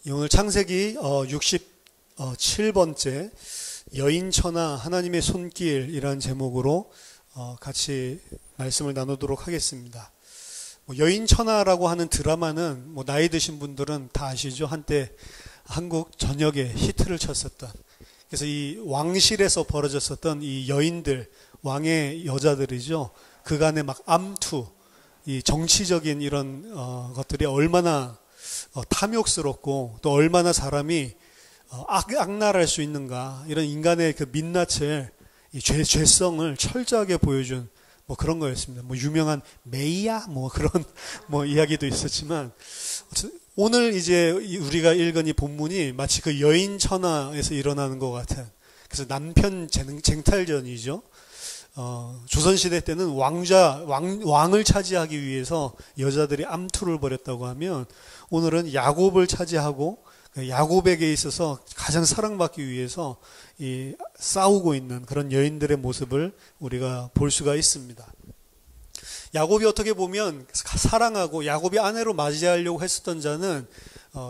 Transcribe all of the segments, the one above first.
오늘 창세기 67번째 여인천하 하나님의 손길이라는 제목으로 같이 말씀을 나누도록 하겠습니다. 여인천하라고 하는 드라마는 나이 드신 분들은 다 아시죠? 한때 한국 전역에 히트를 쳤었던, 그래서 이 왕실에서 벌어졌었던 이 여인들, 왕의 여자들이죠. 그간의 막 암투, 이 정치적인 이런 것들이 얼마나 탐욕스럽고 또 얼마나 사람이 악랄할 수 있는가, 이런 인간의 그 민낯을, 이 죄성을 철저하게 보여준 그런 거였습니다. 유명한 메이야 그런 이야기도 있었지만, 오늘 이제 우리가 읽은 이 본문이 마치 그 여인천하에서 일어나는 것 같은, 그래서 남편 쟁탈전이죠. 조선시대 때는 왕을 차지하기 위해서 여자들이 암투를 벌였다고 하면, 오늘은 야곱을 차지하고 야곱에게 있어서 가장 사랑받기 위해서 싸우고 있는 그런 여인들의 모습을 우리가 볼 수가 있습니다. 야곱이 어떻게 보면 사랑하고 야곱이 아내로 맞이하려고 했었던 자는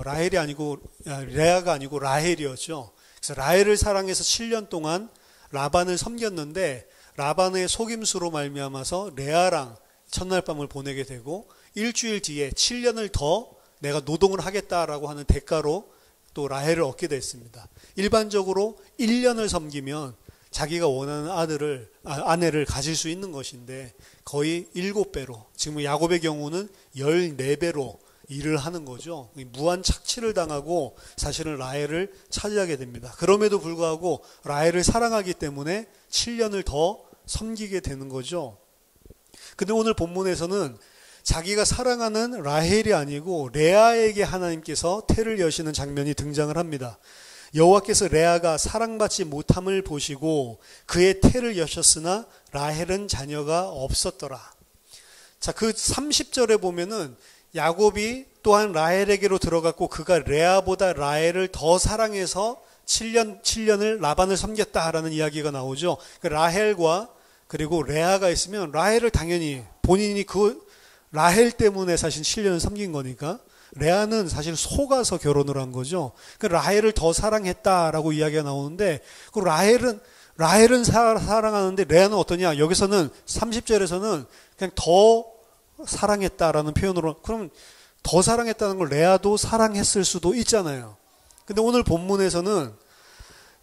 라헬이 아니고, 레아가 아니고 라헬이었죠. 그래서 라헬을 사랑해서 7년 동안 라반을 섬겼는데, 라반의 속임수로 말미암아서 레아랑 첫날 밤을 보내게 되고, 일주일 뒤에 7년을 더 내가 노동을 하겠다라고 하는 대가로 또 라헬을 얻게 됐습니다. 일반적으로 1년을 섬기면 자기가 원하는 아내를 가질 수 있는 것인데, 거의 7배로, 지금 야곱의 경우는 14배로 일을 하는 거죠. 무한 착취를 당하고 사실은 라헬을 차지하게 됩니다. 그럼에도 불구하고 라헬을 사랑하기 때문에 7년을 더 섬기게 되는 거죠. 근데 오늘 본문에서는 자기가 사랑하는 라헬이 아니고 레아에게 하나님께서 태를 여시는 장면이 등장을 합니다. 여호와께서 레아가 사랑받지 못함을 보시고 그의 태를 여셨으나 라헬은 자녀가 없었더라. 자, 그 30절에 보면은 야곱이 또한 라헬에게로 들어갔고 그가 레아보다 라헬을 더 사랑해서 7년을 라반을 섬겼다라는 이야기가 나오죠. 라헬과 그리고 레아가 있으면 라헬을 당연히 본인이 라헬 때문에 사실 7년을 섬긴 거니까, 레아는 사실 속아서 결혼을 한 거죠. 라헬을 더 사랑했다라고 이야기가 나오는데, 그 라헬은 사랑하는데 레아는 어떠냐? 여기서는 30절에서는 그냥 더 사랑했다라는 표현으로, 그럼 더 사랑했다는 걸 레아도 사랑했을 수도 있잖아요. 근데 오늘 본문에서는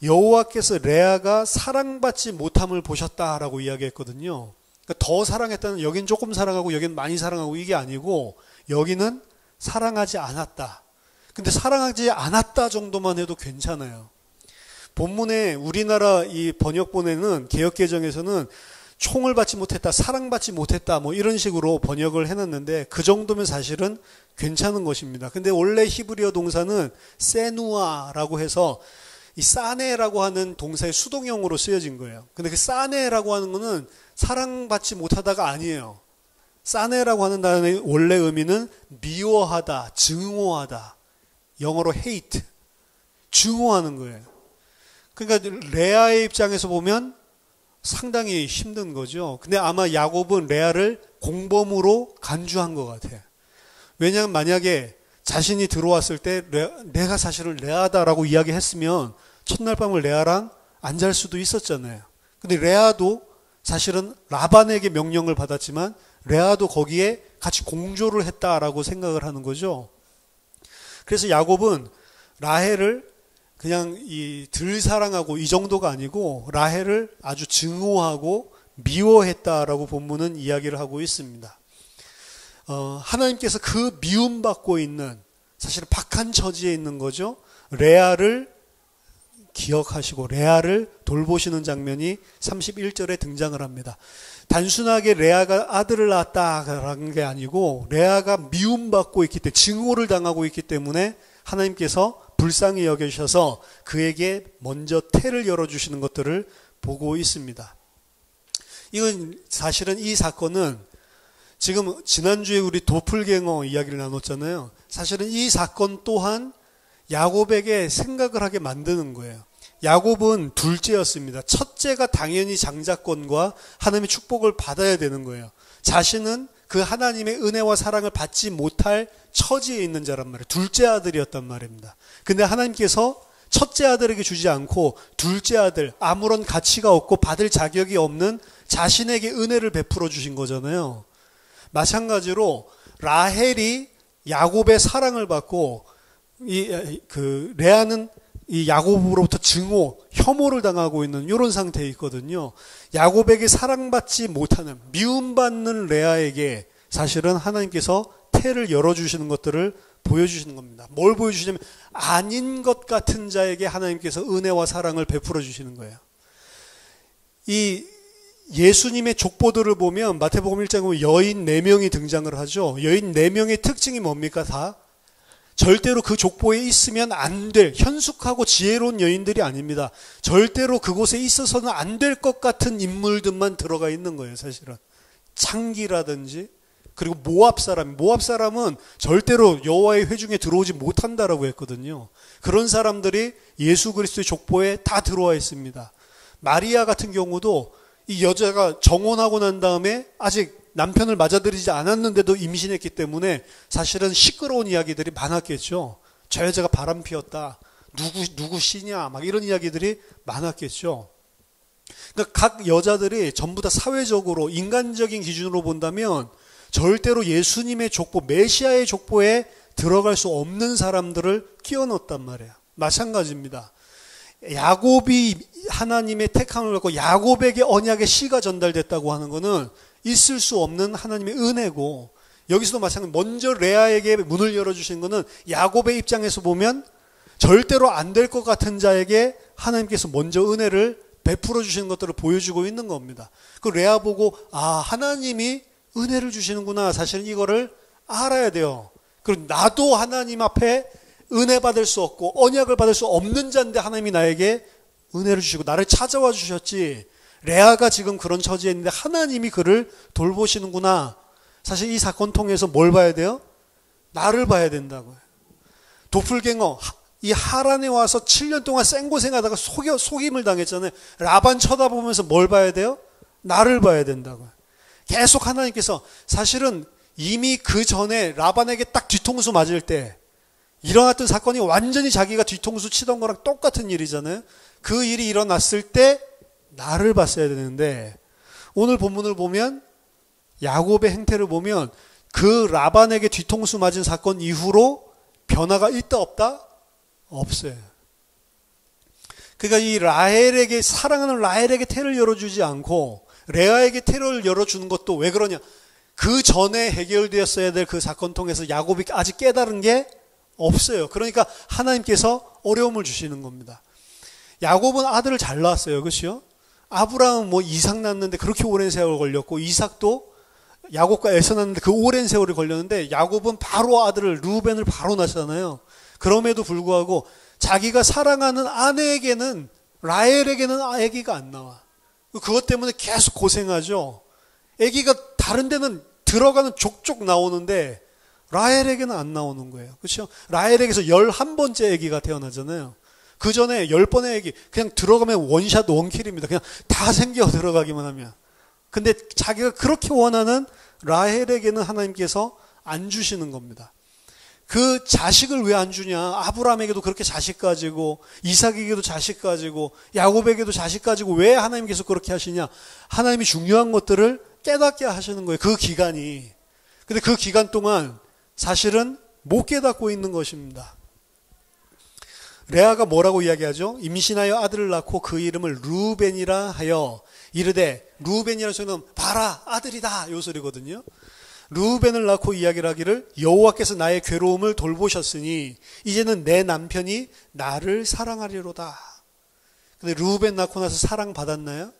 여호와께서 레아가 사랑받지 못함을 보셨다라고 이야기했거든요. 그러니까 더 사랑했다는, 여긴 조금 사랑하고 여긴 많이 사랑하고 이게 아니고, 여기는 사랑하지 않았다. 근데 사랑하지 않았다 정도만 해도 괜찮아요. 본문에 우리나라 이 번역본에는, 개역개정에서는 총을 받지 못했다, 사랑받지 못했다 이런 식으로 번역을 해놨는데, 그 정도면 사실은 괜찮은 것입니다. 근데 원래 히브리어 동사는 세누아라고 해서 이 사네라고 하는 동사의 수동형으로 쓰여진 거예요. 근데 그 사네라고 하는 거는 사랑받지 못하다가 아니에요. 사네라고 하는 단어의 원래 의미는 미워하다, 증오하다. 영어로 hate. 증오하는 거예요. 그러니까 레아의 입장에서 보면 상당히 힘든 거죠. 근데 아마 야곱은 레아를 공범으로 간주한 것 같아요. 왜냐하면 만약에 자신이 들어왔을 때 내가 사실은 레아다라고 이야기했으면 첫날 밤을 레아랑 안 잘 수도 있었잖아요. 근데 레아도 사실은 라반에게 명령을 받았지만 레아도 거기에 같이 공조를 했다라고 생각을 하는 거죠. 그래서 야곱은 라헬을 그냥 덜 사랑하고 이 정도가 아니고 라헬을 아주 증오하고 미워했다라고 본문은 이야기를 하고 있습니다. 하나님께서 그 미움받고 있는, 사실은 박한 처지에 있는 거죠. 레아를 기억하시고 레아를 돌보시는 장면이 31절에 등장을 합니다. 단순하게 레아가 아들을 낳았다라는 게 아니고, 레아가 미움받고 있기 때문에, 증오를 당하고 있기 때문에 하나님께서 불쌍히 여기셔서 그에게 먼저 태를 열어주시는 것들을 보고 있습니다. 이건 사실은 이 사건은 지금 지난주에 우리 도플갱어 이야기를 나눴잖아요. 사실은 이 사건 또한 야곱에게 생각을 하게 만드는 거예요. 야곱은 둘째였습니다. 첫째가 당연히 장자권과 하나님의 축복을 받아야 되는 거예요. 자신은 그 하나님의 은혜와 사랑을 받지 못할 처지에 있는 자란 말이에요. 둘째 아들이었단 말입니다. 근데 하나님께서 첫째 아들에게 주지 않고 둘째 아들, 아무런 가치가 없고 받을 자격이 없는 자신에게 은혜를 베풀어 주신 거잖아요. 마찬가지로 라헬이 야곱의 사랑을 받고 레아는 이 야곱으로부터 증오, 혐오를 당하고 있는 이런 상태에 있거든요. 야곱에게 사랑받지 못하는, 미움받는 레아에게 사실은 하나님께서 태를 열어주시는 것들을 보여주시는 겁니다. 뭘 보여주시냐면 아닌 것 같은 자에게 하나님께서 은혜와 사랑을 베풀어 주시는 거예요. 이 예수님의 족보들을 보면 마태복음 1장에 보면 여인 4명이 등장을 하죠. 여인 4명의 특징이 뭡니까? 다 절대로 그 족보에 있으면 안 될, 현숙하고 지혜로운 여인들이 아닙니다. 절대로 그곳에 있어서는 안 될 것 같은 인물들만 들어가 있는 거예요, 사실은. 창기라든지, 그리고 모압 사람은 절대로 여호와의 회중에 들어오지 못한다라고 했거든요. 그런 사람들이 예수 그리스도의 족보에 다 들어와 있습니다. 마리아 같은 경우도 이 여자가 정혼하고 난 다음에 아직 남편을 맞아들이지 않았는데도 임신했기 때문에 사실은 시끄러운 이야기들이 많았겠죠. 저 여자가 바람 피웠다. 누구 씨냐. 막 이런 이야기들이 많았겠죠. 그러니까 각 여자들이 전부 다 사회적으로 인간적인 기준으로 본다면 절대로 예수님의 족보, 메시아의 족보에 들어갈 수 없는 사람들을 끼워 넣었단 말이에요. 마찬가지입니다. 야곱이 하나님의 택함을 받고 야곱에게 언약의 씨가 전달됐다고 하는 것은 있을 수 없는 하나님의 은혜고, 여기서도 마찬가지로 먼저 레아에게 문을 열어주신 것은 야곱의 입장에서 보면 절대로 안 될 것 같은 자에게 하나님께서 먼저 은혜를 베풀어 주시는 것들을 보여주고 있는 겁니다. 그 레아 보고 하나님이 은혜를 주시는구나. 사실은 이거를 알아야 돼요. 그리고 나도 하나님 앞에 은혜 받을 수 없고 언약을 받을 수 없는 자인데 하나님이 나에게 은혜를 주시고 나를 찾아와 주셨지. 레아가 지금 그런 처지에 있는데 하나님이 그를 돌보시는구나. 사실 이 사건 통해서 뭘 봐야 돼요? 나를 봐야 된다고요. 도플갱어, 이 하란에 와서 7년 동안 생고생하다가 속임을 당했잖아요. 라반 쳐다보면서 뭘 봐야 돼요? 나를 봐야 된다고요. 계속 하나님께서 사실은 이미 그 전에 라반에게 딱 뒤통수 맞을 때 일어났던 사건이 완전히 자기가 뒤통수 치던 거랑 똑같은 일이잖아요. 그 일이 일어났을 때 나를 봤어야 되는데, 오늘 본문을 보면 야곱의 행태를 보면 그 라반에게 뒤통수 맞은 사건 이후로 변화가 있다 없다? 없어요. 그러니까 이 라헬에게, 사랑하는 라헬에게 태를 열어주지 않고 레아에게 태를 열어주는 것도 왜 그러냐? 그 전에 해결되었어야 될 그 사건 통해서 야곱이 아직 깨달은 게 없어요. 그러니까 하나님께서 어려움을 주시는 겁니다. 야곱은 아들을 잘 낳았어요. 그렇죠? 아브라함은 이삭 낳는데 그렇게 오랜 세월 걸렸고, 이삭도 야곱과 에서 낳는데 그 오랜 세월이 걸렸는데, 야곱은 바로 아들을, 루벤을 바로 낳잖아요. 그럼에도 불구하고 자기가 사랑하는 아내에게는, 라헬에게는 아기가 안 나와. 그것 때문에 계속 고생하죠. 아기가 다른 데는 들어가는 족족 나오는데 라헬에게는 안 나오는 거예요. 그렇죠? 라헬에게서 11번째 아기가 태어나잖아요. 그 전에 10번의 아기, 그냥 들어가면 원샷 원킬입니다. 그냥 다 생겨 들어가기만 하면. 근데 자기가 그렇게 원하는 라헬에게는 하나님께서 안 주시는 겁니다. 그 자식을 왜 안 주냐? 아브라함에게도 그렇게 자식 가지고, 이삭에게도 자식 가지고, 야곱에게도 자식 가지고 왜 하나님께서 그렇게 하시냐? 하나님이 중요한 것들을 깨닫게 하시는 거예요. 그 기간이. 근데 그 기간 동안 사실은 못 깨닫고 있는 것입니다. 레아가 뭐라고 이야기하죠? 임신하여 아들을 낳고 그 이름을 루벤이라 하여 이르되, 루벤이라는 소리는 봐라 아들이다 요 소리거든요. 루벤을 낳고 이야기를 하기를 여호와께서 나의 괴로움을 돌보셨으니 이제는 내 남편이 나를 사랑하리로다. 근데 루벤 낳고 나서 사랑 받았나요?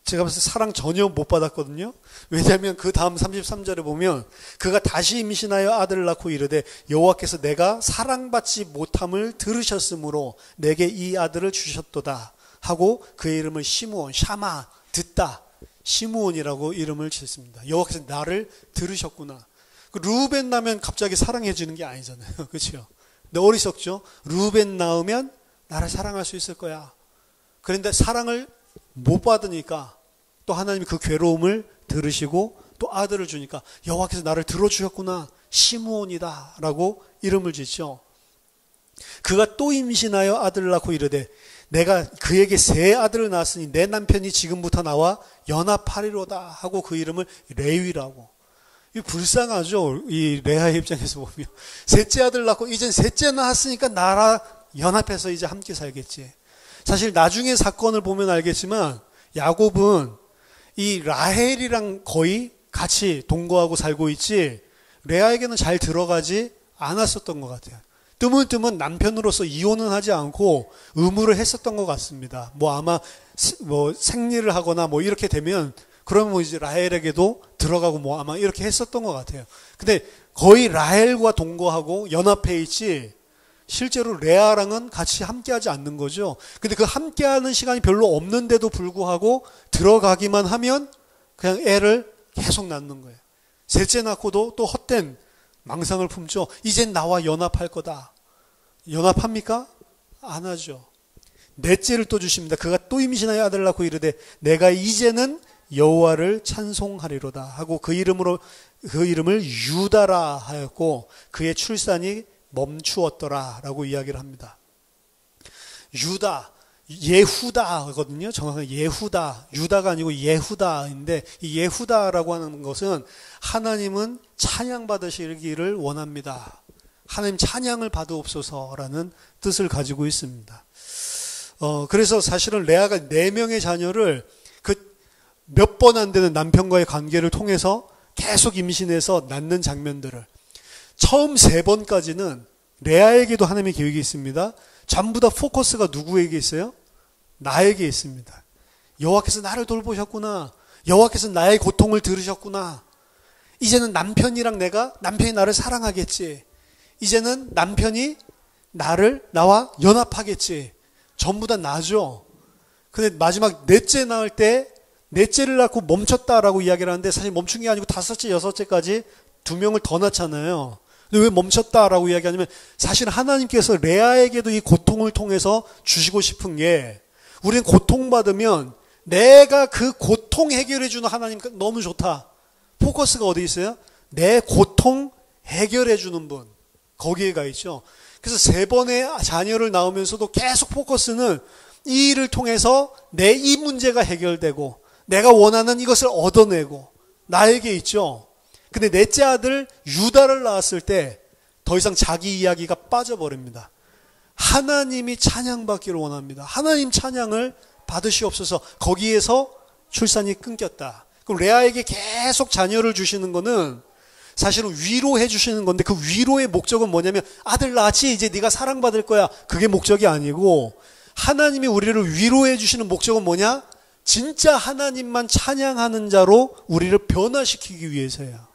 제가 봤을 때 사랑 전혀 못 받았거든요. 왜냐하면 그 다음 33절에 보면 그가 다시 임신하여 아들을 낳고 이르되 여호와께서 내가 사랑받지 못함을 들으셨으므로 내게 이 아들을 주셨도다 하고 그의 이름을 시므온, 샤마, 듣다, 시므온이라고 이름을 짓습니다. 여호와께서 나를 들으셨구나. 루벤 낳으면 갑자기 사랑해지는 게 아니잖아요. 그렇죠? 근데 어리석죠? 루벤 낳으면 나를 사랑할 수 있을 거야. 그런데 사랑을 못 받으니까 또 하나님이 그 괴로움을 들으시고 또 아들을 주니까 여호와께서 나를 들어주셨구나. 시므온이다 라고 이름을 짓죠. 그가 또 임신하여 아들을 낳고 이르되 내가 그에게 세 아들을 낳았으니 내 남편이 지금부터 나와 연합하리로다 하고 그 이름을 레위라고. 이 불쌍하죠. 이 레아의 입장에서 보면 셋째 아들 낳고 이젠 셋째 낳았으니까 나라 연합해서 이제 함께 살겠지. 사실 나중에 사건을 보면 알겠지만 야곱은 이 라헬이랑 거의 같이 동거하고 살고 있지 레아에게는 잘 들어가지 않았었던 것 같아요. 뜨문뜨문 남편으로서 이혼은 하지 않고 의무를 했었던 것 같습니다. 뭐 아마 뭐 생리를 하거나 뭐 이렇게 되면 그러면 뭐 이제 라헬에게도 들어가고 뭐 아마 이렇게 했었던 것 같아요. 근데 거의 라헬과 동거하고 연합해 있지 실제로 레아랑은 같이 함께하지 않는 거죠. 근데 그 함께하는 시간이 별로 없는데도 불구하고 들어가기만 하면 그냥 애를 계속 낳는 거예요. 셋째 낳고도 또 헛된 망상을 품죠. 이젠 나와 연합할 거다. 연합합니까? 안 하죠. 넷째를 또 주십니다. 그가 또 임신하여 아들을 낳고 이르되 내가 이제는 여호와를 찬송하리로다 하고 그 이름을 유다라 하였고 그의 출산이 멈추었더라 라고 이야기를 합니다. 유다, 예후다거든요. 정확하게 예후다, 유다가 아니고 예후다인데 이 예후다라고 하는 것은 하나님은 찬양받으시기를 원합니다. 하나님 찬양을 받으옵소서라는 뜻을 가지고 있습니다. 그래서 사실은 레아가 4명의 자녀를 그 몇 번 안 되는 남편과의 관계를 통해서 계속 임신해서 낳는 장면들을 처음 3번까지는 레아에게도 하나님의 계획이 있습니다. 전부 다 포커스가 누구에게 있어요? 나에게 있습니다. 여호와께서 나를 돌보셨구나. 여호와께서 나의 고통을 들으셨구나. 이제는 남편이 나를 사랑하겠지. 이제는 남편이 나와 연합하겠지. 전부 다 나죠. 근데 마지막 넷째 낳을 때 넷째를 낳고 멈췄다라고 이야기를 하는데 사실 멈춘 게 아니고 5째, 6째까지 2명을 더 낳잖아요. 근데 왜 멈췄다라고 이야기하냐면 사실 하나님께서 레아에게도 이 고통을 통해서 주시고 싶은 게 우리는 고통받으면 내가 그 고통 해결해 주는 하나님 너무 좋다. 포커스가 어디 있어요? 내 고통 해결해 주는 분. 거기에 가 있죠. 그래서 3번의 자녀를 낳으면서도 계속 포커스는 이 일을 통해서 내 이 문제가 해결되고 내가 원하는 이것을 얻어내고 나에게 있죠. 근데 넷째 아들 유다를 낳았을 때 더 이상 자기 이야기가 빠져버립니다. 하나님이 찬양받기를 원합니다. 하나님 찬양을 받으시옵소서. 거기에서 출산이 끊겼다. 그럼 레아에게 계속 자녀를 주시는 거는 사실은 위로해 주시는 건데 그 위로의 목적은 뭐냐면 아들 낳았지 이제 네가 사랑받을 거야. 그게 목적이 아니고 하나님이 우리를 위로해 주시는 목적은 뭐냐? 진짜 하나님만 찬양하는 자로 우리를 변화시키기 위해서야.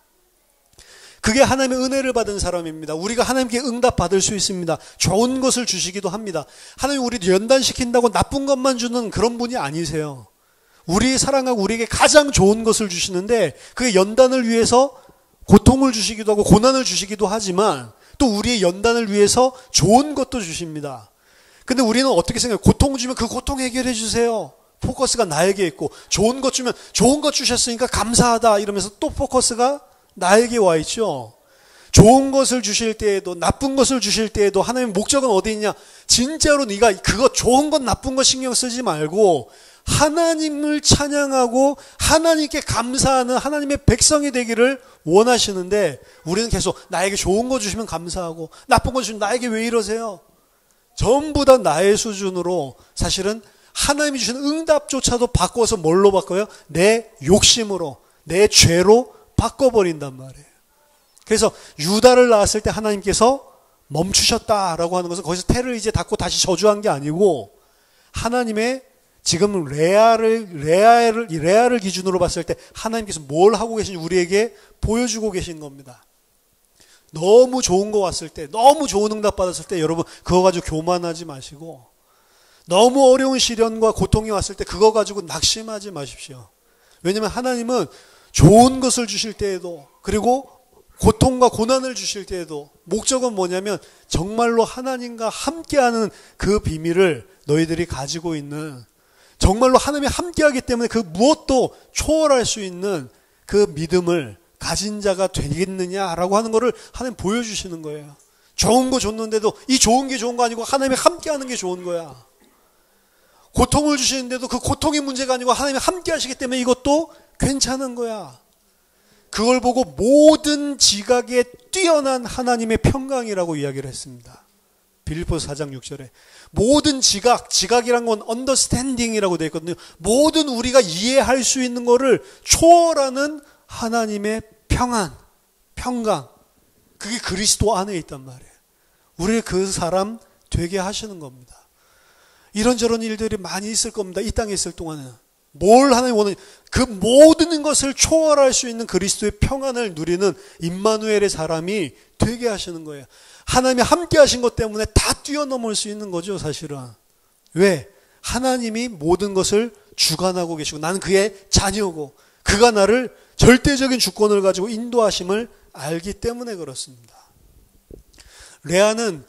그게 하나님의 은혜를 받은 사람입니다. 우리가 하나님께 응답받을 수 있습니다. 좋은 것을 주시기도 합니다. 하나님 우리를 연단시킨다고 나쁜 것만 주는 그런 분이 아니세요. 우리 사랑하고 우리에게 가장 좋은 것을 주시는데 그게 연단을 위해서 고통을 주시기도 하고 고난을 주시기도 하지만 또 우리의 연단을 위해서 좋은 것도 주십니다. 근데 우리는 어떻게 생각해요? 고통 주면 그 고통 해결해 주세요. 포커스가 나에게 있고 좋은 것 주면 좋은 것 주셨으니까 감사하다 이러면서 또 포커스가 나에게 와 있죠. 좋은 것을 주실 때에도 나쁜 것을 주실 때에도 하나님의 목적은 어디 있냐? 진짜로 네가 그거 좋은 것 나쁜 것 신경 쓰지 말고 하나님을 찬양하고 하나님께 감사하는 하나님의 백성이 되기를 원하시는데 우리는 계속 나에게 좋은 거 주시면 감사하고 나쁜 거 주시면 나에게 왜 이러세요? 전부 다 나의 수준으로 사실은 하나님이 주시는 응답조차도 바꿔서 뭘로 바꿔요? 내 욕심으로, 내 죄로 바꿔버린단 말이에요. 그래서 유다를 낳았을 때 하나님께서 멈추셨다라고 하는 것은 거기서 태를 이제 닫고 다시 저주한 게 아니고 하나님의 지금 레아를 기준으로 봤을 때 하나님께서 뭘 하고 계신지 우리에게 보여주고 계신 겁니다. 너무 좋은 거 왔을 때, 너무 좋은 응답 받았을 때 여러분 그거 가지고 교만하지 마시고 너무 어려운 시련과 고통이 왔을 때 그거 가지고 낙심하지 마십시오. 왜냐하면 하나님은 좋은 것을 주실 때에도 그리고 고통과 고난을 주실 때에도 목적은 뭐냐면 정말로 하나님과 함께하는 그 비밀을 너희들이 가지고 있는 정말로 하나님이 함께하기 때문에 그 무엇도 초월할 수 있는 그 믿음을 가진 자가 되겠느냐라고 하는 것을 하나님 보여주시는 거예요. 좋은 거 줬는데도 이 좋은 게 좋은 거 아니고 하나님이 함께 하는 게 좋은 거야. 고통을 주시는데도 그 고통이 문제가 아니고 하나님이 함께 하시기 때문에 이것도 괜찮은 거야. 그걸 보고 모든 지각에 뛰어난 하나님의 평강이라고 이야기를 했습니다. 빌립보서 4장 6절에 모든 지각이란 건 언더스탠딩이라고 되어 있거든요. 모든 우리가 이해할 수 있는 거를 초월하는 하나님의 평강, 그게 그리스도 안에 있단 말이에요. 우리를 그 사람 되게 하시는 겁니다. 이런저런 일들이 많이 있을 겁니다. 이 땅에 있을 동안에는. 뭘 하나님 원하는, 그 모든 것을 초월할 수 있는 그리스도의 평안을 누리는 임마누엘의 사람이 되게 하시는 거예요. 하나님이 함께 하신 것 때문에 다 뛰어넘을 수 있는 거죠, 사실은. 왜? 하나님이 모든 것을 주관하고 계시고 나는 그의 자녀고 그가 나를 절대적인 주권을 가지고 인도하심을 알기 때문에 그렇습니다. 레아는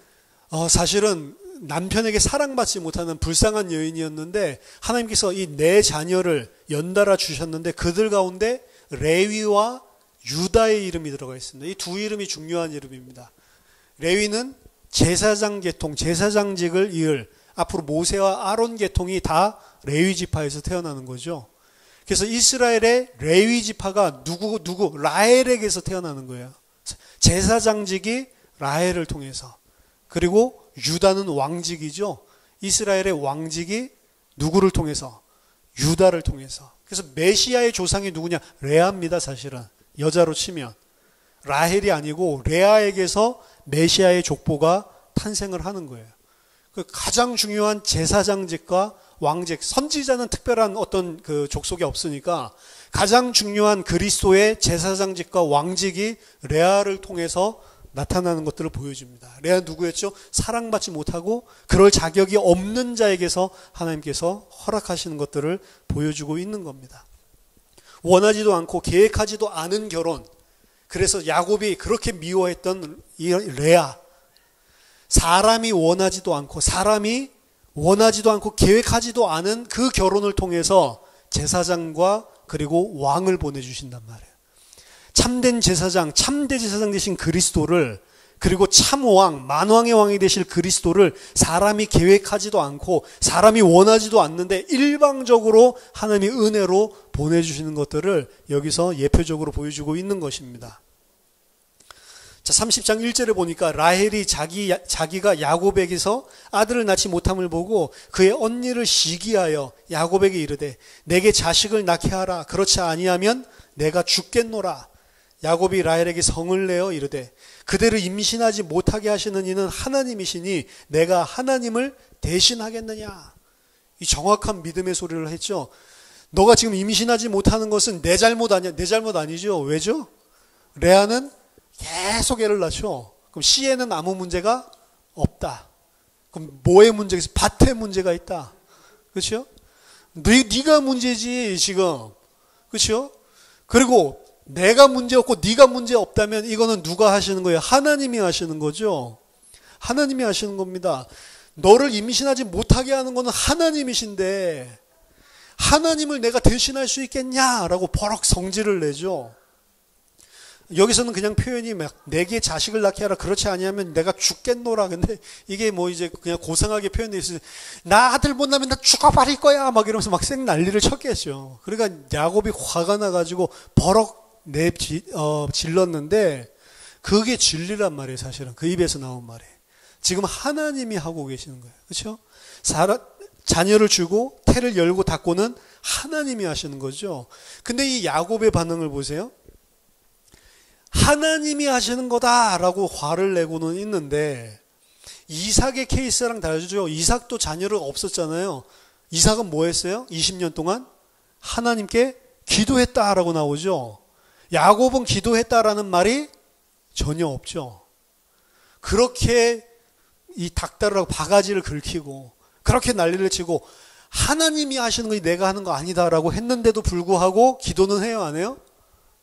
사실은 남편에게 사랑받지 못하는 불쌍한 여인이었는데 하나님께서 이 네 자녀를 연달아 주셨는데 그들 가운데 레위와 유다의 이름이 들어가 있습니다. 이 두 이름이 중요한 이름입니다. 레위는 제사장 계통, 제사장직을 이을 앞으로 모세와 아론 계통이 다 레위 지파에서 태어나는 거죠. 그래서 이스라엘의 레위 지파가 누구 라헬에게서 태어나는 거예요. 제사장직이 라헬을 통해서. 그리고 유다는 왕직이죠. 이스라엘의 왕직이 누구를 통해서? 유다를 통해서. 그래서 메시아의 조상이 누구냐? 레아입니다, 사실은. 여자로 치면. 라헬이 아니고 레아에게서 메시아의 족보가 탄생을 하는 거예요. 그 가장 중요한 제사장직과 왕직, 선지자는 특별한 어떤 그 족속이 없으니까 가장 중요한 그리스도의 제사장직과 왕직이 레아를 통해서 나타나는 것들을 보여줍니다. 레아 누구였죠? 사랑받지 못하고 그럴 자격이 없는 자에게서 하나님께서 허락하시는 것들을 보여주고 있는 겁니다. 원하지도 않고 계획하지도 않은 결혼. 그래서 야곱이 그렇게 미워했던 이 레아. 사람이 원하지도 않고 계획하지도 않은 그 결혼을 통해서 제사장과 그리고 왕을 보내주신단 말이에요. 참된 제사장, 참대 제사장 되신 그리스도를 그리고 참왕, 만왕의 왕이 되실 그리스도를 사람이 계획하지도 않고 사람이 원하지도 않는데 일방적으로 하나님의 은혜로 보내주시는 것들을 여기서 예표적으로 보여주고 있는 것입니다. 자, 30장 1절에 보니까 라헬이 자기가 야곱에게서 아들을 낳지 못함을 보고 그의 언니를 시기하여 야곱에게 이르되 내게 자식을 낳게 하라. 그렇지 아니하면 내가 죽겠노라. 야곱이 라헬에게 성을 내어 이르되 그대를 임신하지 못하게 하시는 이는 하나님이시니 내가 하나님을 대신하겠느냐. 이 정확한 믿음의 소리를 했죠. 너가 지금 임신하지 못하는 것은 내 잘못 아니야. 내 잘못 아니죠. 왜죠? 레아는 계속 애를 낳죠. 그럼 씨에는 아무 문제가 없다. 그럼 뭐의 문제가 있어? 밭에 문제가 있다. 그렇죠? 네가 문제지 지금. 그렇죠? 그리고 내가 문제 없고 네가 문제 없다면 이거는 누가 하시는 거예요? 하나님이 하시는 거죠. 하나님이 하시는 겁니다. 너를 임신하지 못하게 하는 거는 하나님이신데 하나님을 내가 대신할 수 있겠냐라고 버럭 성질을 내죠. 여기서는 그냥 표현이 막 내게 자식을 낳게 하라. 그렇지 아니하면 내가 죽겠노라. 근데 이게 뭐 이제 그냥 고상하게 표현되어 있어요. 나 아들 못 낳으면 나 죽어버릴 거야. 막 이러면서 막 생 난리를 쳤겠죠. 그러니까 야곱이 화가 나가지고 버럭 질렀는데 그게 진리란 말이에요. 사실은 그 입에서 나온 말이에요. 지금 하나님이 하고 계시는 거예요. 그렇죠? 자녀를 주고 태를 열고 닫고는 하나님이 하시는 거죠. 근데 이 야곱의 반응을 보세요. 하나님이 하시는 거다라고 화를 내고는 있는데 이삭의 케이스랑 다르죠. 이삭도 자녀를 없었잖아요. 이삭은 뭐 했어요? 20년 동안 하나님께 기도했다라고 나오죠. 야곱은 기도했다라는 말이 전혀 없죠. 그렇게 이 닭다리라고 바가지를 긁히고 그렇게 난리를 치고 하나님이 하시는 것이 내가 하는 거 아니다라고 했는데도 불구하고 기도는 해요, 안 해요?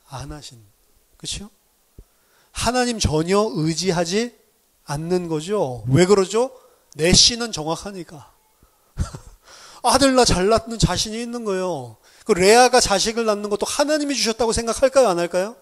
안 하신. 그렇죠? 하나님 전혀 의지하지 않는 거죠. 왜 그러죠? 내 씨는 정확하니까. 아들 나 잘 낳는 자신이 있는 거예요. 그 레아가 자식을 낳는 것도 하나님이 주셨다고 생각할까요? 안 할까요?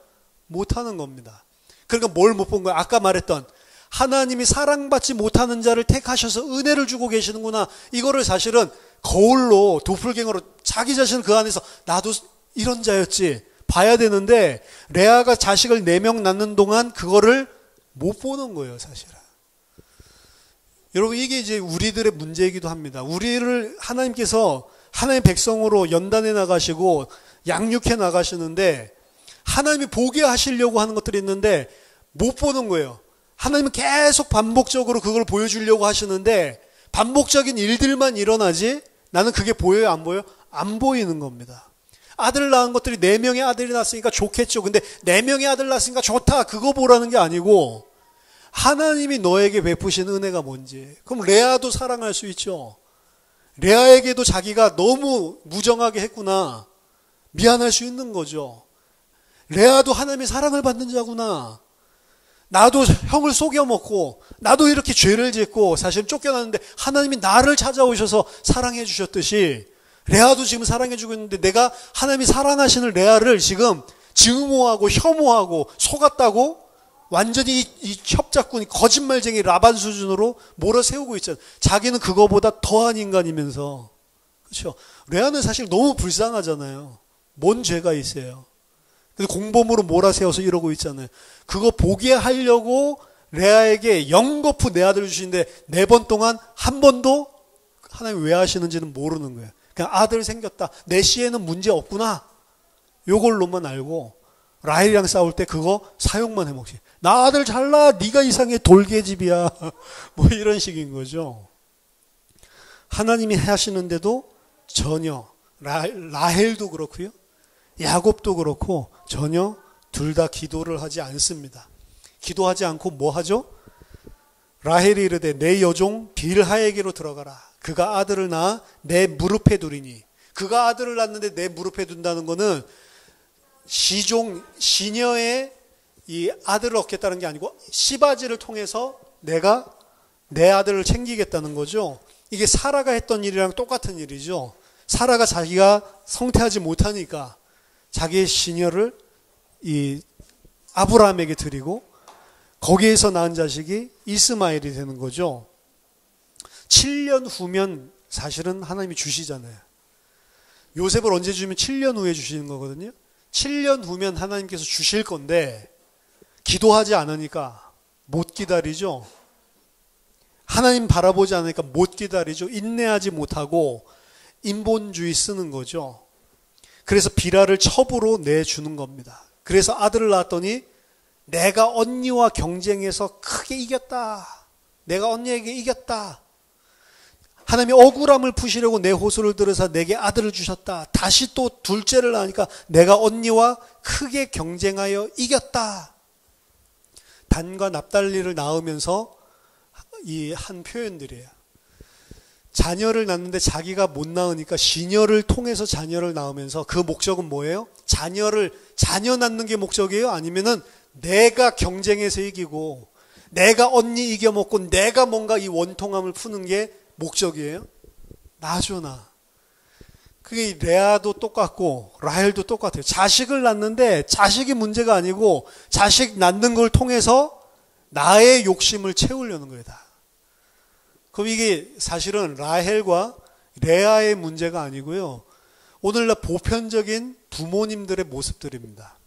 못하는 겁니다. 그러니까 뭘 못 본 거예요? 아까 말했던 하나님이 사랑받지 못하는 자를 택하셔서 은혜를 주고 계시는구나. 이거를 사실은 거울로 도플갱어로 자기 자신을 그 안에서 나도 이런 자였지 봐야 되는데 레아가 자식을 4명 낳는 동안 그거를 못 보는 거예요, 사실은. 여러분 이게 이제 우리들의 문제이기도 합니다. 우리를 하나님께서 하나님의 백성으로 연단해 나가시고 양육해 나가시는데 하나님이 보게 하시려고 하는 것들이 있는데 못 보는 거예요. 하나님은 계속 반복적으로 그걸 보여주려고 하시는데 반복적인 일들만 일어나지 나는 그게 보여요, 안 보여요? 안 보이는 겁니다. 아들 낳은 것들이 4명의 아들이 낳았으니까 좋겠죠. 근데 4명의 아들 낳았으니까 좋다. 그거 보라는 게 아니고 하나님이 너에게 베푸신 은혜가 뭔지. 그럼 레아도 사랑할 수 있죠. 레아에게도 자기가 너무 무정하게 했구나. 미안할 수 있는 거죠. 레아도 하나님의 사랑을 받는 자구나. 나도 형을 속여먹고 나도 이렇게 죄를 짓고 사실 쫓겨났는데 하나님이 나를 찾아오셔서 사랑해 주셨듯이 레아도 지금 사랑해 주고 있는데 내가 하나님이 사랑하시는 레아를 지금 증오하고 혐오하고 속았다고 완전히 이 협작꾼이 거짓말쟁이 라반 수준으로 몰아세우고 있잖아요. 자기는 그거보다 더한 인간이면서. 그렇죠? 레아는 사실 너무 불쌍하잖아요. 뭔 죄가 있어요. 근데 공범으로 몰아세워서 이러고 있잖아요. 그거 보게 하려고 레아에게 영거푸 내 아들을 주시는데 4번 동안 한 번도 하나님 왜 하시는지는 모르는 거예요. 그냥 아들 생겼다. 내 시에는 문제 없구나. 요걸로만 알고 라헬이랑 싸울 때 그거 사용만 해먹지. 나 아들 잘나. 네가 이상해. 돌개집이야. 뭐 이런 식인 거죠. 하나님이 하시는데도 전혀 라헬도 그렇고요. 야곱도 그렇고 전혀 둘 다 기도를 하지 않습니다. 기도하지 않고 뭐 하죠? 라헬이 이르되 내 여종 빌하에게로 들어가라. 그가 아들을 낳아 내 무릎에 두리니. 그가 아들을 낳는데 내 무릎에 둔다는 거는 시녀의 이 아들을 얻겠다는 게 아니고 시바지를 통해서 내가 내 아들을 챙기겠다는 거죠. 이게 사라가 했던 일이랑 똑같은 일이죠. 사라가 자기가 성태하지 못하니까 자기의 시녀를 이 아브라함에게 드리고 거기에서 낳은 자식이 이스마엘이 되는 거죠. 7년 후면 사실은 하나님이 주시잖아요. 요셉을 언제 주면 7년 후에 주시는 거거든요. 7년 후면 하나님께서 주실 건데 기도하지 않으니까 못 기다리죠. 하나님 바라보지 않으니까 못 기다리죠. 인내하지 못하고 인본주의 쓰는 거죠. 그래서 비라를 첩으로 내주는 겁니다. 그래서 아들을 낳았더니 내가 언니와 경쟁해서 크게 이겼다. 내가 언니에게 이겼다. 하나님이 억울함을 푸시려고 내 호소를 들으사 내게 아들을 주셨다. 다시 또 둘째를 낳으니까 내가 언니와 크게 경쟁하여 이겼다. 단과 납달리를 낳으면서 이 한 표현들이에요. 자녀를 낳는데 자기가 못 낳으니까 시녀를 통해서 자녀를 낳으면서 그 목적은 뭐예요? 자녀 낳는 게 목적이에요? 아니면은 내가 경쟁해서 이기고 내가 언니 이겨먹고 내가 뭔가 이 원통함을 푸는 게 목적이에요? 나죠, 나. 그게 레아도 똑같고 라헬도 똑같아요. 자식을 낳는데 자식이 문제가 아니고 자식 낳는 걸 통해서 나의 욕심을 채우려는 거예요, 다. 그럼 이게 사실은 라헬과 레아의 문제가 아니고요. 오늘날 보편적인 부모님들의 모습들입니다.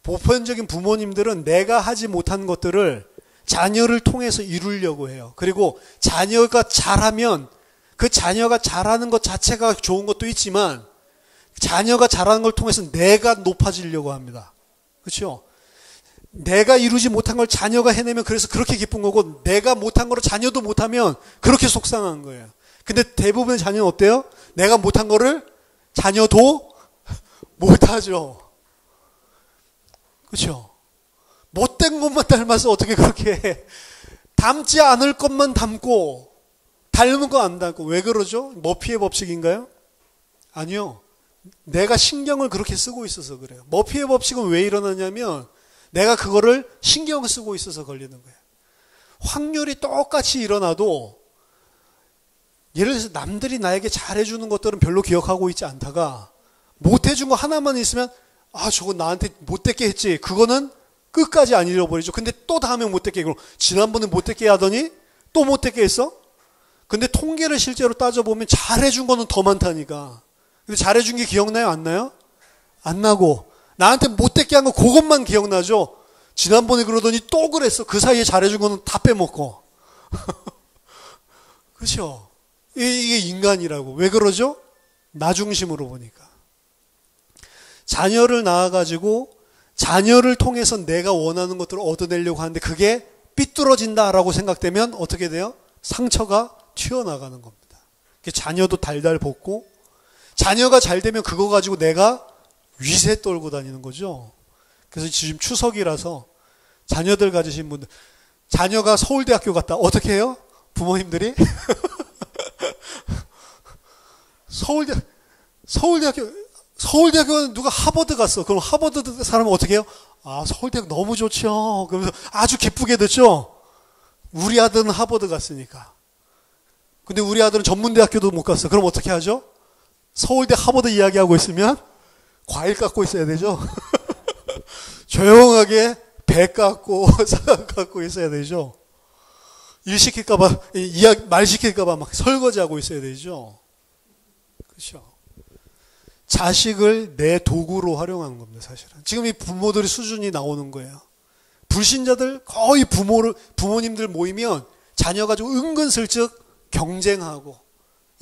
보편적인 부모님들은 내가 하지 못한 것들을 자녀를 통해서 이루려고 해요. 그리고 자녀가 잘하면 그 자녀가 잘하는 것 자체가 좋은 것도 있지만 자녀가 잘하는 걸 통해서 내가 높아지려고 합니다. 그렇죠? 내가 이루지 못한 걸 자녀가 해내면 그래서 그렇게 기쁜 거고 내가 못한 거를 자녀도 못하면 그렇게 속상한 거예요. 근데 대부분의 자녀는 어때요? 내가 못한 거를 자녀도 못하죠. 그렇죠? 못된 것만 닮아서 어떻게 그렇게 해. 닮지 않을 것만 닮고 닮은 거 안 닮고. 왜 그러죠? 머피의 법칙인가요? 아니요. 내가 신경을 그렇게 쓰고 있어서 그래요. 머피의 법칙은 왜 일어나냐면 내가 그거를 신경을 쓰고 있어서 걸리는 거예요. 확률이 똑같이 일어나도 예를 들어서 남들이 나에게 잘해주는 것들은 별로 기억하고 있지 않다가 못해준 거 하나만 있으면 저거 나한테 못됐게 했지. 그거는 끝까지 안 잃어버리죠. 근데 또 다음에 못됐게, 그럼 지난번에 못됐게 하더니 또 못됐게 했어? 근데 통계를 실제로 따져보면 잘해준 거는 더 많다니까. 근데 잘해준 게 기억나요? 안 나요? 안 나고 나한테 못됐게 한 거 그것만 기억나죠. 지난번에 그러더니 또 그랬어. 그 사이에 잘해준 거는 다 빼먹고. 그렇죠? 이게 인간이라고. 왜 그러죠? 나 중심으로 보니까. 자녀를 낳아가지고 자녀를 통해서 내가 원하는 것들을 얻어내려고 하는데 그게 삐뚤어진다라고 생각되면 어떻게 돼요? 상처가 튀어나가는 겁니다. 자녀도 달달 볶고 자녀가 잘 되면 그거 가지고 내가 위세 떨고 다니는 거죠. 그래서 지금 추석이라서 자녀들 가지신 분들, 자녀가 서울대학교 갔다 어떻게 해요? 부모님들이 서울대학교는 누가 하버드 갔어. 그럼 하버드 사람은 어떻게 해요? 서울대학 너무 좋죠. 그러면서 아주 기쁘게 듣죠. 우리 아들은 하버드 갔으니까. 근데 우리 아들은 전문대학교도 못 갔어. 그럼 어떻게 하죠? 서울대 하버드 이야기하고 있으면 과일 깎고 있어야 되죠. 조용하게 배 깎고 사과 깎고 있어야 되죠. 일 시킬까봐, 말 시킬까봐 막 설거지하고 있어야 되죠. 그렇죠. 자식을 내 도구로 활용하는 겁니다, 사실은. 지금 이 부모들의 수준이 나오는 거예요. 불신자들 거의 부모님들 모이면 자녀 가지고 은근슬쩍 경쟁하고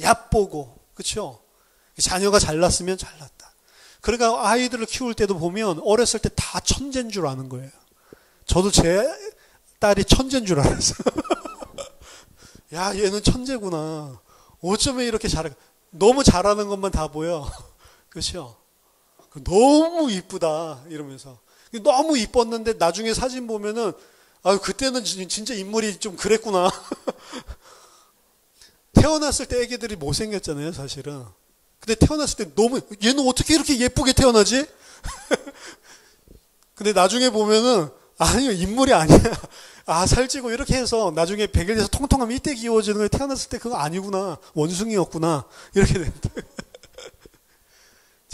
얕보고, 그렇죠? 자녀가 잘났으면 잘났다. 그러니까 아이들을 키울 때도 보면 어렸을 때 다 천재인 줄 아는 거예요. 저도 제 딸이 천재인 줄 알았어요. 야, 얘는 천재구나. 어쩌면 이렇게 잘해. 너무 잘하는 것만 다 보여. 그렇죠? 너무 이쁘다 이러면서. 너무 이뻤는데 나중에 사진 보면은 그때는 진짜 인물이 좀 그랬구나. 태어났을 때 애기들이 못생겼잖아요, 사실은. 근데 태어났을 때 너무, 얘는 어떻게 이렇게 예쁘게 태어나지? 근데 나중에 보면은 아니요, 인물이 아니야. 살찌고 이렇게 해서 나중에 100일 돼서 통통하면 이때 귀여워지는 거예요. 태어났을 때 그거 아니구나. 원숭이였구나. 이렇게 된다.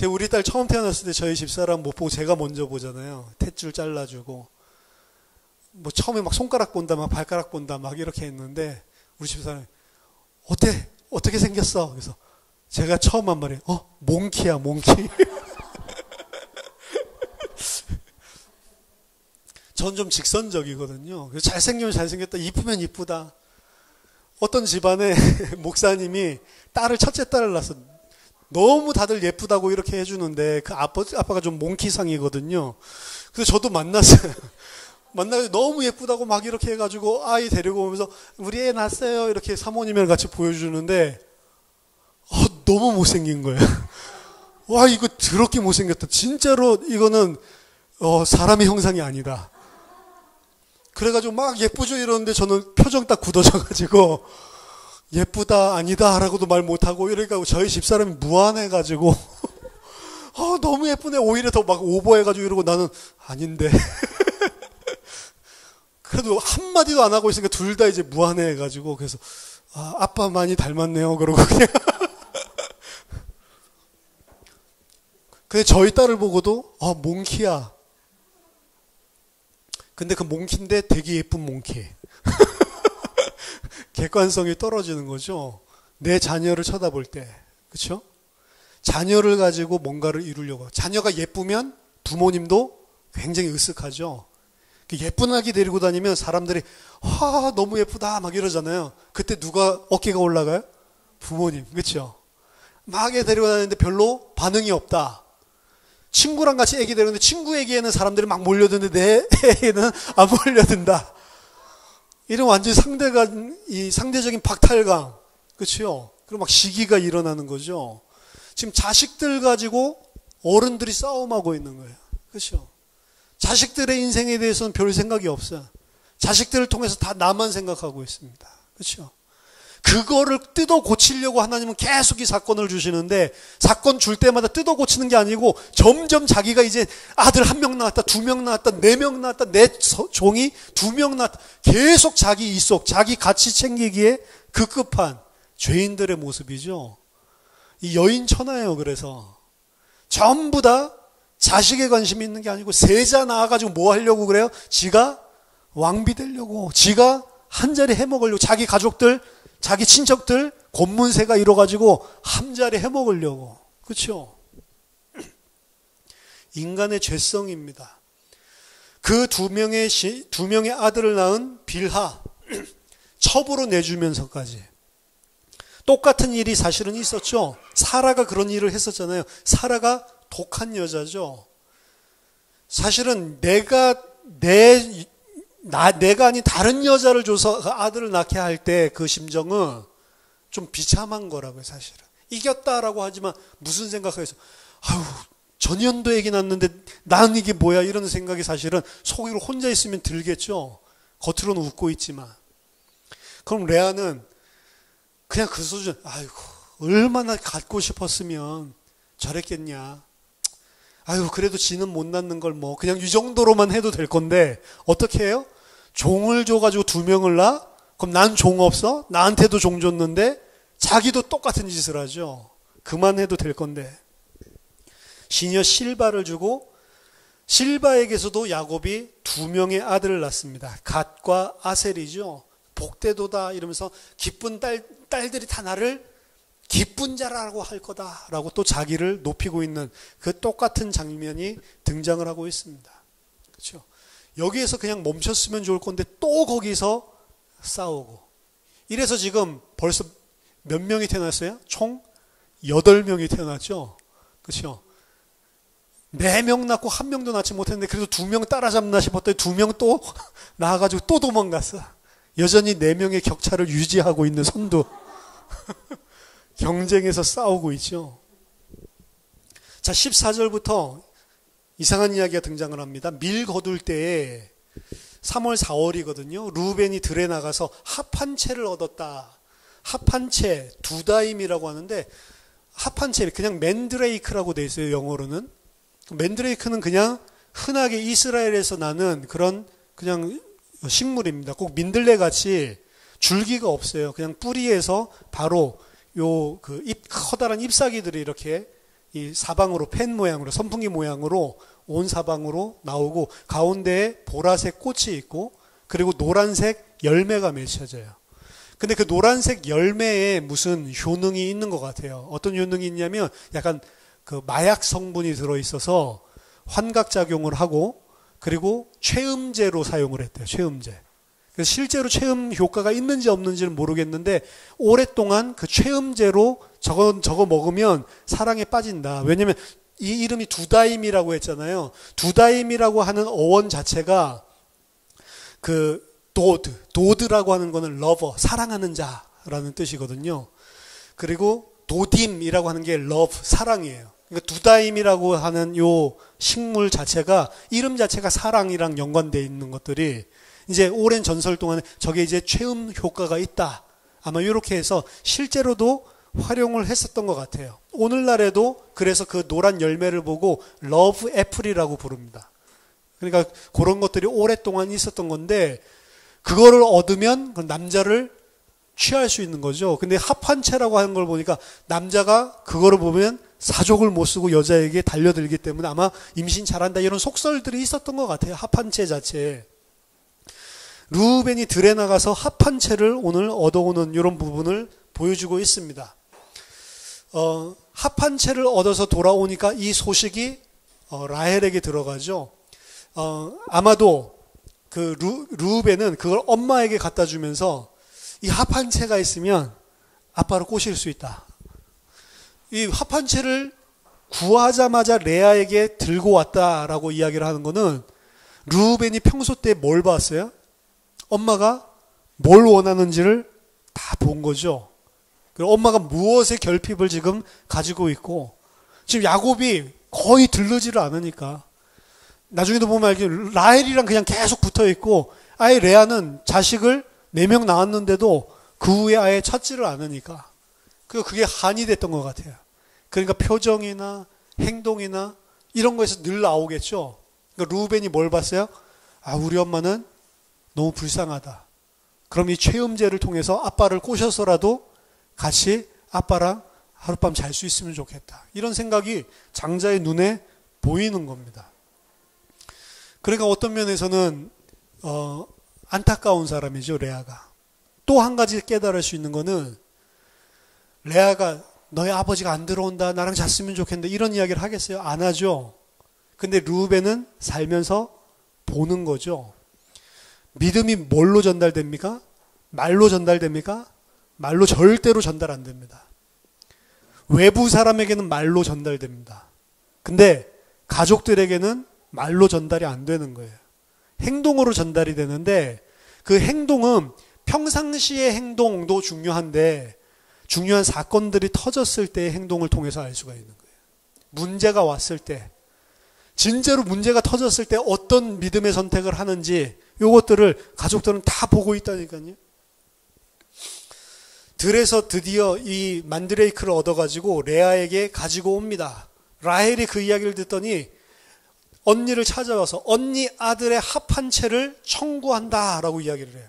우리 딸 처음 태어났을 때 저희 집사람 못 보고 제가 먼저 보잖아요. 탯줄 잘라주고. 처음에 막 손가락 본다, 막 발가락 본다, 막 이렇게 했는데, 우리 집사람이, 어떻게 생겼어? 그래서 제가 처음 한 말이, 몽키야, 몽키. 전 좀 직선적이거든요. 잘생기면 잘생겼다, 이쁘면 이쁘다. 어떤 집안에 목사님이 첫째 딸을 낳았어. 너무 다들 예쁘다고 이렇게 해주는데 그 아빠가 좀 몽키상이거든요. 그래서 저도 만나서 너무 예쁘다고 막 이렇게 해가지고 아이 데리고 오면서 우리 애 낳았어요 이렇게 사모님이랑 같이 보여주는데 너무 못생긴 거예요. 와, 이거 더럽게 못생겼다. 진짜로 이거는 사람의 형상이 아니다. 그래가지고 막 예쁘죠 이러는데 저는 표정 딱 굳어져가지고 예쁘다 아니다 라고도 말 못하고 이러니까 저희 집사람이 무안해가지고 너무 예쁘네. 오히려 더 막 오버해가지고 이러고 나는 아닌데. 그래도 한마디도 안 하고 있으니까 둘 다 이제 무안해가지고 그래서 아빠 많이 닮았네요 그러고 그냥. 근데 저희 딸을 보고도 몽키야. 근데 그 몽키인데 되게 예쁜 몽키. 객관성이 떨어지는 거죠. 내 자녀를 쳐다볼 때. 그렇죠? 자녀를 가지고 뭔가를 이루려고. 자녀가 예쁘면 부모님도 굉장히 으쓱하죠. 예쁜 아기 데리고 다니면 사람들이 너무 예쁘다 막 이러잖아요. 그때 누가 어깨가 올라가요? 부모님. 그렇죠? 막 애 데리고 다니는데 별로 반응이 없다. 친구랑 같이 애기 데리는데 친구 애기에는 사람들이 막 몰려드는데 내 애는 안 몰려든다. 이런 완전히 상대적인 박탈감. 그렇죠? 그리고 막 시기가 일어나는 거죠. 지금 자식들 가지고 어른들이 싸움하고 있는 거예요. 그렇죠? 자식들의 인생에 대해서는 별 생각이 없어요. 자식들을 통해서 다 나만 생각하고 있습니다. 그렇죠? 그거를 뜯어 고치려고 하나님은 계속 이 사건을 주시는데 사건 줄 때마다 뜯어 고치는 게 아니고 점점 자기가 이제 아들 1명 낳았다, 2명 낳았다, 4명 낳았다, 내 종이 2명 낳았다. 계속 자기 이속, 자기 가치 챙기기에 급급한 죄인들의 모습이죠. 이 여인 천하예요. 그래서 전부 다 자식에 관심이 있는 게 아니고 세자 낳아가지고 뭐 하려고 그래요? 지가 왕비 되려고, 지가 한 자리 해먹으려고, 자기 가족들, 자기 친척들 곤문세가 이뤄가지고 한 자리 해먹으려고. 그렇죠? 인간의 죄성입니다. 그 두 명의 아들을 낳은 빌하 첩으로 내주면서까지 똑같은 일이 사실은 있었죠. 사라가 그런 일을 했었잖아요. 사라가 독한 여자죠. 사실은 내가 아닌 다른 여자를 줘서 아들을 낳게 할 때 그 심정은 좀 비참한 거라고요. 사실은 이겼다라고 하지만 무슨 생각해서 아유 전년도 애기 낳는데 나는 이게 뭐야 이런 생각이 사실은 속으로 혼자 있으면 들겠죠. 겉으로는 웃고 있지만. 그럼 레아는 그냥 그 수준, 아이고 얼마나 갖고 싶었으면 저랬겠냐. 아유 그래도 지는 못 낳는 걸 뭐 그냥 이 정도로만 해도 될 건데 어떻게 해요? 종을 줘가지고 두 명을 낳아? 그럼 난 종 없어? 나한테도 종 줬는데 자기도 똑같은 짓을 하죠. 그만해도 될 건데. 시녀 실바를 주고 실바에게서도 야곱이 두 명의 아들을 낳습니다. 갓과 아셀이죠. 복되도다 이러면서 기쁜 딸들이 다 나를 기쁜 자라고 할 거다라고 또 자기를 높이고 있는 그 똑같은 장면이 등장을 하고 있습니다. 그렇죠? 여기에서 그냥 멈췄으면 좋을 건데 또 거기서 싸우고. 이래서 지금 벌써 몇 명이 태어났어요? 총 8명이 태어났죠. 그렇죠? 4명 낳고 1명도 낳지 못했는데 그래도 2명 따라잡나 싶었더니 2명 또 낳아가지고 또 도망갔어. 여전히 4명의 격차를 유지하고 있는 선두. 경쟁에서 싸우고 있죠. 자, 14절부터 이상한 이야기가 등장을 합니다. 밀 거둘 때에 3월 4월이거든요. 루벤이 들에 나가서 합 한 채를 얻었다. 합 한 채, 두다임이라고 하는데 합 한 채 그냥 맨드레이크라고 돼 있어요. 영어로는. 맨드레이크는 그냥 흔하게 이스라엘에서 나는 그런 그냥 식물입니다. 꼭 민들레 같이 줄기가 없어요. 그냥 뿌리에서 바로 요 그 커다란 잎사귀들이 이렇게 이 사방으로 펜 모양으로 선풍기 모양으로 온 사방으로 나오고 가운데에 보라색 꽃이 있고 그리고 노란색 열매가 맺혀져요. 근데 그 노란색 열매에 무슨 효능이 있는 것 같아요. 어떤 효능이 있냐면 약간 그 마약 성분이 들어있어서 환각작용을 하고 그리고 최음제로 사용을 했대요. 최음제. 그래서 실제로 최음 효과가 있는지 없는지는 모르겠는데 오랫동안 그 최음제로 저거 먹으면 사랑에 빠진다. 왜냐면 이 이름이 두다임이라고 했잖아요. 두다임이라고 하는 어원 자체가 그 도드라고 하는 거는 lover, 사랑하는 자라는 뜻이거든요. 그리고 도딤이라고 하는 게 love, 사랑이에요. 그러니까 두다임이라고 하는 요 식물 자체가 이름 자체가 사랑이랑 연관되어 있는 것들이 이제 오랜 전설 동안에 저게 이제 최음 효과가 있다. 아마 이렇게 해서 실제로도 활용을 했었던 것 같아요. 오늘날에도 그래서 그 노란 열매를 보고 러브 애플이라고 부릅니다. 그러니까 그런 것들이 오랫동안 있었던 건데 그거를 얻으면 그 남자를 취할 수 있는 거죠. 근데 합한채라고 하는 걸 보니까 남자가 그거를 보면 사족을 못 쓰고 여자에게 달려들기 때문에 아마 임신 잘한다 이런 속설들이 있었던 것 같아요. 합한채 자체에. 루벤이 들에 나가서 합한 채를 오늘 얻어오는 이런 부분을 보여주고 있습니다. 합한 채를 얻어서 돌아오니까 이 소식이 라헬에게 들어가죠. 아마도 그 루벤은 그걸 엄마에게 갖다 주면서 이 합한 채가 있으면 아빠를 꼬실 수 있다. 이 합한 채를 구하자마자 레아에게 들고 왔다라고 이야기를 하는 거는 루벤이 평소 때 뭘 봤어요? 엄마가 뭘 원하는지를 다 본 거죠. 그리고 엄마가 무엇의 결핍을 지금 가지고 있고 지금 야곱이 거의 들르지를 않으니까 나중에도 보면 알게 라헬이랑 그냥 계속 붙어 있고 아예 레아는 자식을 4명 낳았는데도 그 후에 아예 찾지를 않으니까 그게 한이 됐던 것 같아요. 그러니까 표정이나 행동이나 이런 거에서 늘 나오겠죠. 그러니까 루벤이 뭘 봤어요? 아, 우리 엄마는 너무 불쌍하다. 그럼 이 최음제를 통해서 아빠를 꼬셔서라도 같이 아빠랑 하룻밤 잘 수 있으면 좋겠다. 이런 생각이 장자의 눈에 보이는 겁니다. 그러니까 어떤 면에서는 안타까운 사람이죠, 레아가. 또 한 가지 깨달을 수 있는 거는 레아가 너희 아버지가 안 들어온다, 나랑 잤으면 좋겠는데 이런 이야기를 하겠어요? 안 하죠. 근데 르우벤은 살면서 보는 거죠. 믿음이 뭘로 전달됩니까? 말로 전달됩니까? 말로 절대로 전달 안 됩니다. 외부 사람에게는 말로 전달됩니다. 근데 가족들에게는 말로 전달이 안 되는 거예요. 행동으로 전달이 되는데 그 행동은 평상시의 행동도 중요한데 중요한 사건들이 터졌을 때의 행동을 통해서 알 수가 있는 거예요. 문제가 왔을 때, 진짜로 문제가 터졌을 때 어떤 믿음의 선택을 하는지 이것들을 가족들은 다 보고 있다니까요. 들에서 드디어 이 만드레이크를 얻어가지고 레아에게 가지고 옵니다. 라헬이 그 이야기를 듣더니 언니를 찾아와서 언니 아들의 합 한 채를 청구한다라고 이야기를 해요.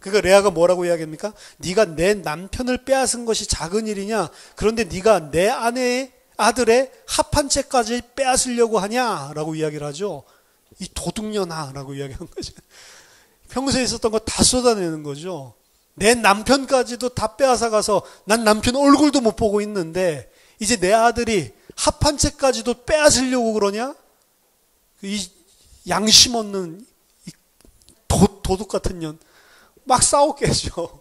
그러니까 레아가 뭐라고 이야기합니까? 네가 내 남편을 빼앗은 것이 작은 일이냐? 그런데 네가 내 아내의 아들의 합 한 채까지 빼앗으려고 하냐라고 이야기를 하죠. 이 도둑년아라고 이야기한 거죠. 평소에 있었던 거 다 쏟아내는 거죠. 내 남편까지도 다 빼앗아 가서 난 남편 얼굴도 못 보고 있는데 이제 내 아들이 합 한 채까지도 빼앗으려고 그러냐? 이 양심 없는 이 도둑 같은 년 막 싸웠겠죠.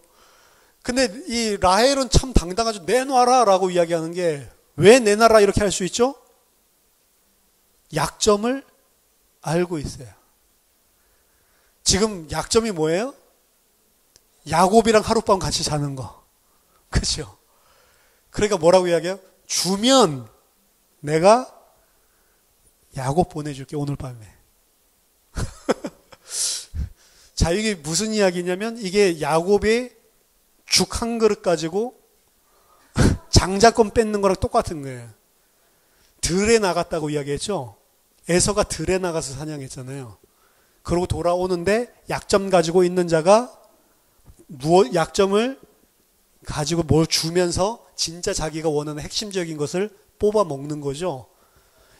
근데 이 라헬은 참 당당하죠. 내놔라 라고 이야기하는 게 왜 내놔라 이렇게 할 수 있죠? 약점을 알고 있어요. 지금 약점이 뭐예요? 야곱이랑 하룻밤 같이 자는 거. 그렇죠? 그러니까 뭐라고 이야기해요? 주면 내가 야곱 보내줄게 오늘 밤에. 자, 이게 무슨 이야기냐면 이게 야곱이 죽 한 그릇 가지고 장자권 뺏는 거랑 똑같은 거예요. 들에 나갔다고 이야기했죠. 에서가 들에 나가서 사냥했잖아요. 그러고 돌아오는데 약점 가지고 있는 자가 약점을 가지고 뭘 주면서 진짜 자기가 원하는 핵심적인 것을 뽑아 먹는 거죠.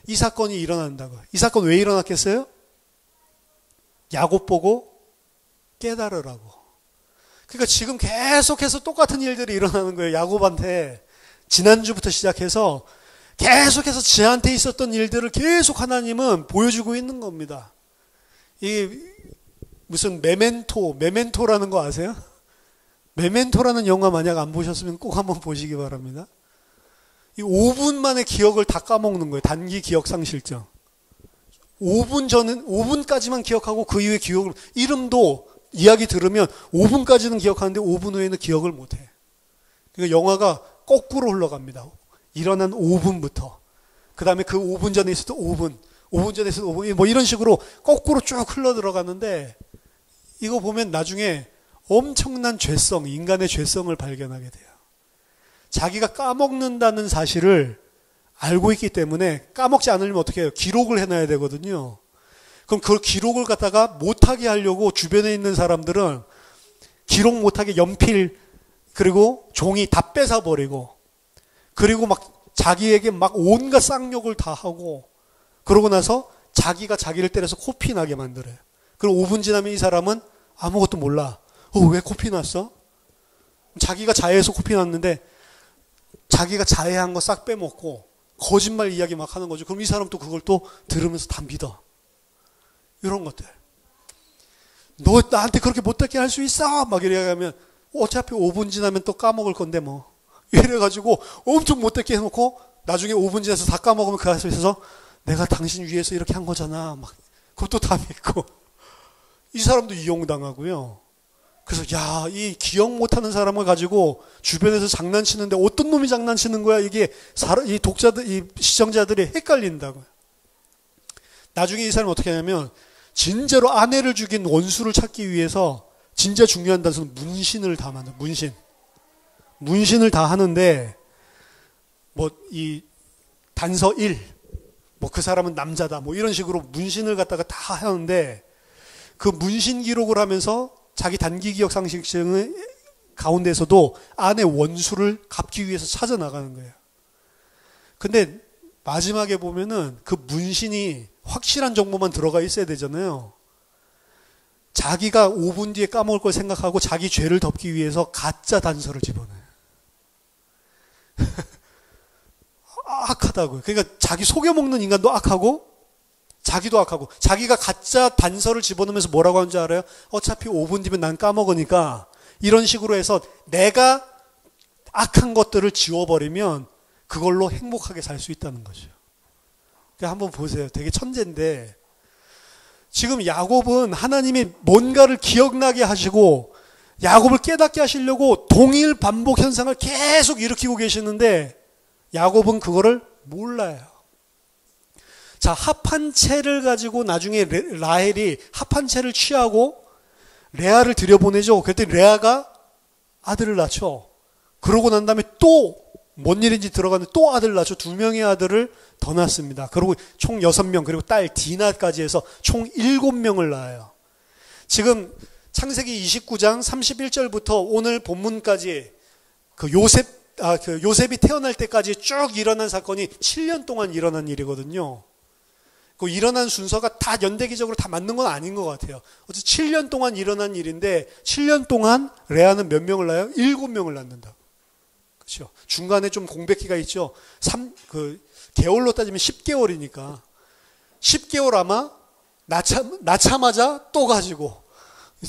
이 사건이 일어난다고. 이 사건 왜 일어났겠어요? 야곱 보고 깨달으라고. 그러니까 지금 계속해서 똑같은 일들이 일어나는 거예요. 야곱한테. 지난주부터 시작해서 계속해서 지한테 있었던 일들을 계속 하나님은 보여주고 있는 겁니다. 이 무슨 메멘토라는 거 아세요? 메멘토라는 영화 만약 안 보셨으면 꼭 한번 보시기 바랍니다. 이 5분 만에 기억을 다 까먹는 거예요. 단기 기억 상실증. 5분까지만 기억하고 그 이후에 기억을, 이름도 이야기 들으면 5분까지는 기억하는데 5분 후에는 기억을 못 해. 그러니까 영화가 거꾸로 흘러갑니다. 일어난 5분부터. 그 다음에 그 5분 전에 있었던 5분, 5분 전에 있었던 5분, 뭐 이런 식으로 거꾸로 쭉 흘러 들어가는데 이거 보면 나중에 엄청난 죄성, 인간의 죄성을 발견하게 돼요. 자기가 까먹는다는 사실을 알고 있기 때문에 까먹지 않으려면 어떻게 해요? 기록을 해놔야 되거든요. 그럼 그 기록을 갖다가 못하게 하려고 주변에 있는 사람들은 기록 못하게 연필 그리고 종이 다 뺏어버리고 그리고 막 자기에게 막 온갖 쌍욕을 다 하고 그러고 나서 자기가 자기를 때려서 코피 나게 만들어요. 그럼 5분 지나면 이 사람은 아무것도 몰라. 왜 코피 났어? 자기가 자해해서 코피 났는데 자기가 자해한 거 싹 빼먹고 거짓말 이야기 막 하는 거죠. 그럼 이 사람 또 그걸 또 들으면서 다 믿어. 이런 것들. 너 나한테 그렇게 못되게 할 수 있어? 막 이래 하면 어차피 5분 지나면 또 까먹을 건데 뭐. 이래가지고 엄청 못되게 해놓고 나중에 5분 지나서 다 까먹으면 그 앞에서 내가 당신 위해서 이렇게 한 거잖아. 막 그것도 다 믿고. 이 사람도 이용당하고요. 그래서 야, 이 기억 못하는 사람을 가지고 주변에서 장난치는데 어떤 놈이 장난치는 거야? 이게 이 독자들, 이 시청자들이 헷갈린다고요. 나중에 이 사람은 어떻게 하냐면 진짜로 아내를 죽인 원수를 찾기 위해서 진짜 중요한 단서는 문신을 다 만들어. 문신을 다 하는데 뭐 이 단서 1, 뭐 그 사람은 남자다, 뭐 이런 식으로 문신을 갖다가 다 하는데 그 문신 기록을 하면서 자기 단기 기억 상실증을 가운데서도 아내 원수를 갚기 위해서 찾아 나가는 거예요. 근데 마지막에 보면은 그 문신이 확실한 정보만 들어가 있어야 되잖아요. 자기가 5분 뒤에 까먹을 걸 생각하고 자기 죄를 덮기 위해서 가짜 단서를 집어넣어요. 악하다고요. 그러니까 자기 속여먹는 인간도 악하고 자기도 악하고, 자기가 가짜 단서를 집어넣으면서 뭐라고 하는지 알아요? 어차피 5분 뒤면 난 까먹으니까, 이런 식으로 해서 내가 악한 것들을 지워버리면 그걸로 행복하게 살 수 있다는 거죠. 그러니까 한번 보세요. 되게 천재인데, 지금 야곱은 하나님이 뭔가를 기억나게 하시고 야곱을 깨닫게 하시려고 동일 반복 현상을 계속 일으키고 계시는데, 야곱은 그거를 몰라요. 자, 합한 채를 가지고 나중에 라헬이 합한 채를 취하고 레아를 들여보내죠. 그랬더니 레아가 아들을 낳죠. 그러고 난 다음에 또 뭔 일인지 들어가는데 또 아들을 낳죠. 2명의 아들을 더 낳습니다. 그리고 총 6명, 그리고 딸 디나까지 해서 총 7명을 낳아요. 지금 창세기 29장 31절부터 오늘 본문까지 그 요셉이 태어날 때까지 쭉 일어난 사건이 7년 동안 일어난 일이거든요. 그 일어난 순서가 다 연대기적으로 다 맞는 건 아닌 것 같아요. 어쨌든 7년 동안 일어난 일인데 7년 동안 레아는 몇 명을 낳아요? 7명을 낳는다. 그렇죠. 중간에 좀 공백기가 있죠. 개월로 따지면 10개월이니까 10개월 아마 낳자마자 또 가지고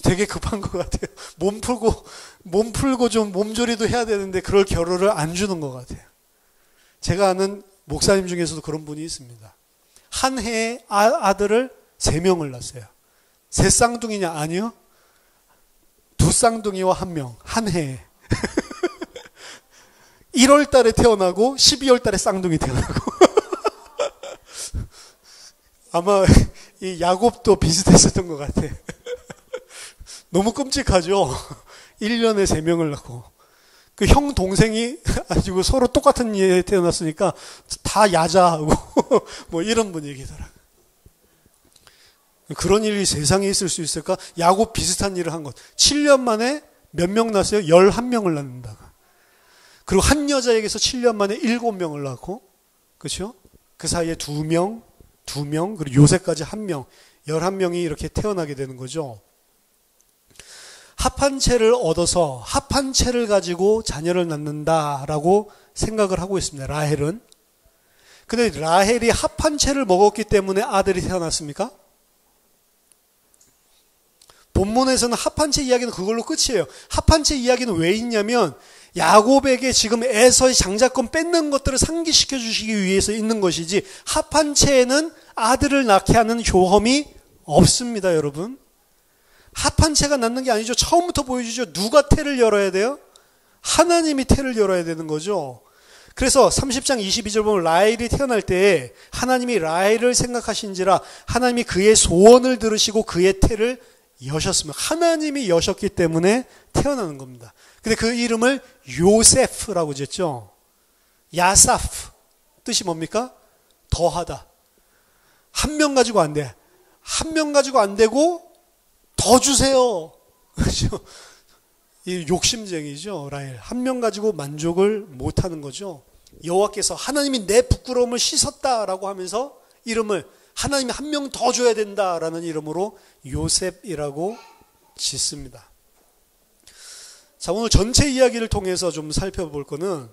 되게 급한 것 같아요. 몸 풀고 좀 몸조리도 해야 되는데 그럴 겨를을 안 주는 것 같아요. 제가 아는 목사님 중에서도 그런 분이 있습니다. 한 해에 아들을 3명을 낳았어요. 3쌍둥이냐? 아니요. 2쌍둥이와 1명. 한 해에. 1월 달에 태어나고 12월 달에 쌍둥이 태어나고. 아마 이 야곱도 비슷했었던 것 같아요. 너무 끔찍하죠. 1년에 3명을 낳고. 그 형 동생이 아니고 서로 똑같은 예에 태어났으니까 다 야자하고 뭐 이런 분위기더라. 그런 일이 세상에 있을 수 있을까? 야곱 비슷한 일을 한 것. 7년 만에 몇 명 낳았어요? 11명을 낳는다. 그리고 한 여자에게서 7년 만에 7명을 낳고, 그렇죠? 그 사이에 2명, 그리고 요새까지 1명, 11명이 이렇게 태어나게 되는 거죠. 합한 채를 얻어서 합한 채를 가지고 자녀를 낳는다라고 생각을 하고 있습니다. 라헬은. 근데 라헬이 합한 채를 먹었기 때문에 아들이 태어났습니까? 본문에서는 합한 채 이야기는 그걸로 끝이에요. 합한 채 이야기는 왜 있냐면 야곱에게 지금 에서의 장자권 뺏는 것들을 상기시켜 주시기 위해서 있는 것이지, 합한 채에는 아들을 낳게 하는 효험이 없습니다, 여러분. 합한 채가 낳는 게 아니죠. 처음부터 보여주죠. 누가 태를 열어야 돼요? 하나님이 태를 열어야 되는 거죠. 그래서 30장 22절 보면 라헬이 태어날 때 하나님이 라헬을 생각하신지라 하나님이 그의 소원을 들으시고 그의 태를 여셨습니다. 하나님이 여셨기 때문에 태어나는 겁니다. 근데 그 이름을 요세프라고 지었죠. 야사프. 뜻이 뭡니까? 더하다. 한 명 가지고 안 돼. 한 명 가지고 안 되고 더 주세요. 그렇죠? 이 욕심쟁이죠, 라헬. 한 명 가지고 만족을 못하는 거죠. 여호와께서 하나님이 내 부끄러움을 씻었다라고 하면서 이름을 하나님이 한 명 더 줘야 된다라는 이름으로 요셉이라고 짓습니다. 자, 오늘 전체 이야기를 통해서 좀 살펴볼 거는,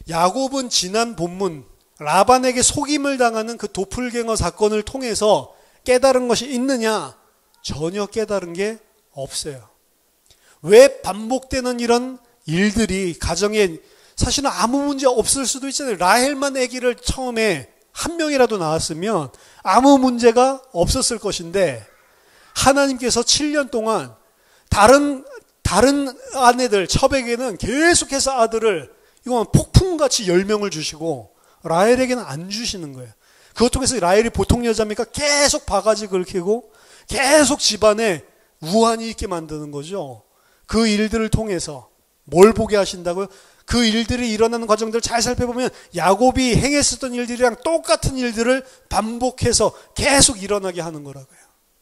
야곱은 지난 본문 라반에게 속임을 당하는 그 도플갱어 사건을 통해서 깨달은 것이 있느냐? 전혀 깨달은 게 없어요. 왜 반복되는 이런 일들이 가정에 사실은 아무 문제 없을 수도 있잖아요. 라헬만 아기를 처음에 한 명이라도 낳았으면 아무 문제가 없었을 것인데, 하나님께서 7년 동안 다른 아내들, 첩에게는 계속해서 아들을 이건 폭풍같이 10명을 주시고 라헬에게는 안 주시는 거예요. 그것 통해서 라헬이 보통 여자입니까? 계속 바가지 긁히고 계속 집안에 우환이 있게 만드는 거죠. 그 일들을 통해서 뭘 보게 하신다고요? 그 일들이 일어나는 과정들을 잘 살펴보면 야곱이 행했었던 일들이랑 똑같은 일들을 반복해서 계속 일어나게 하는 거라고요.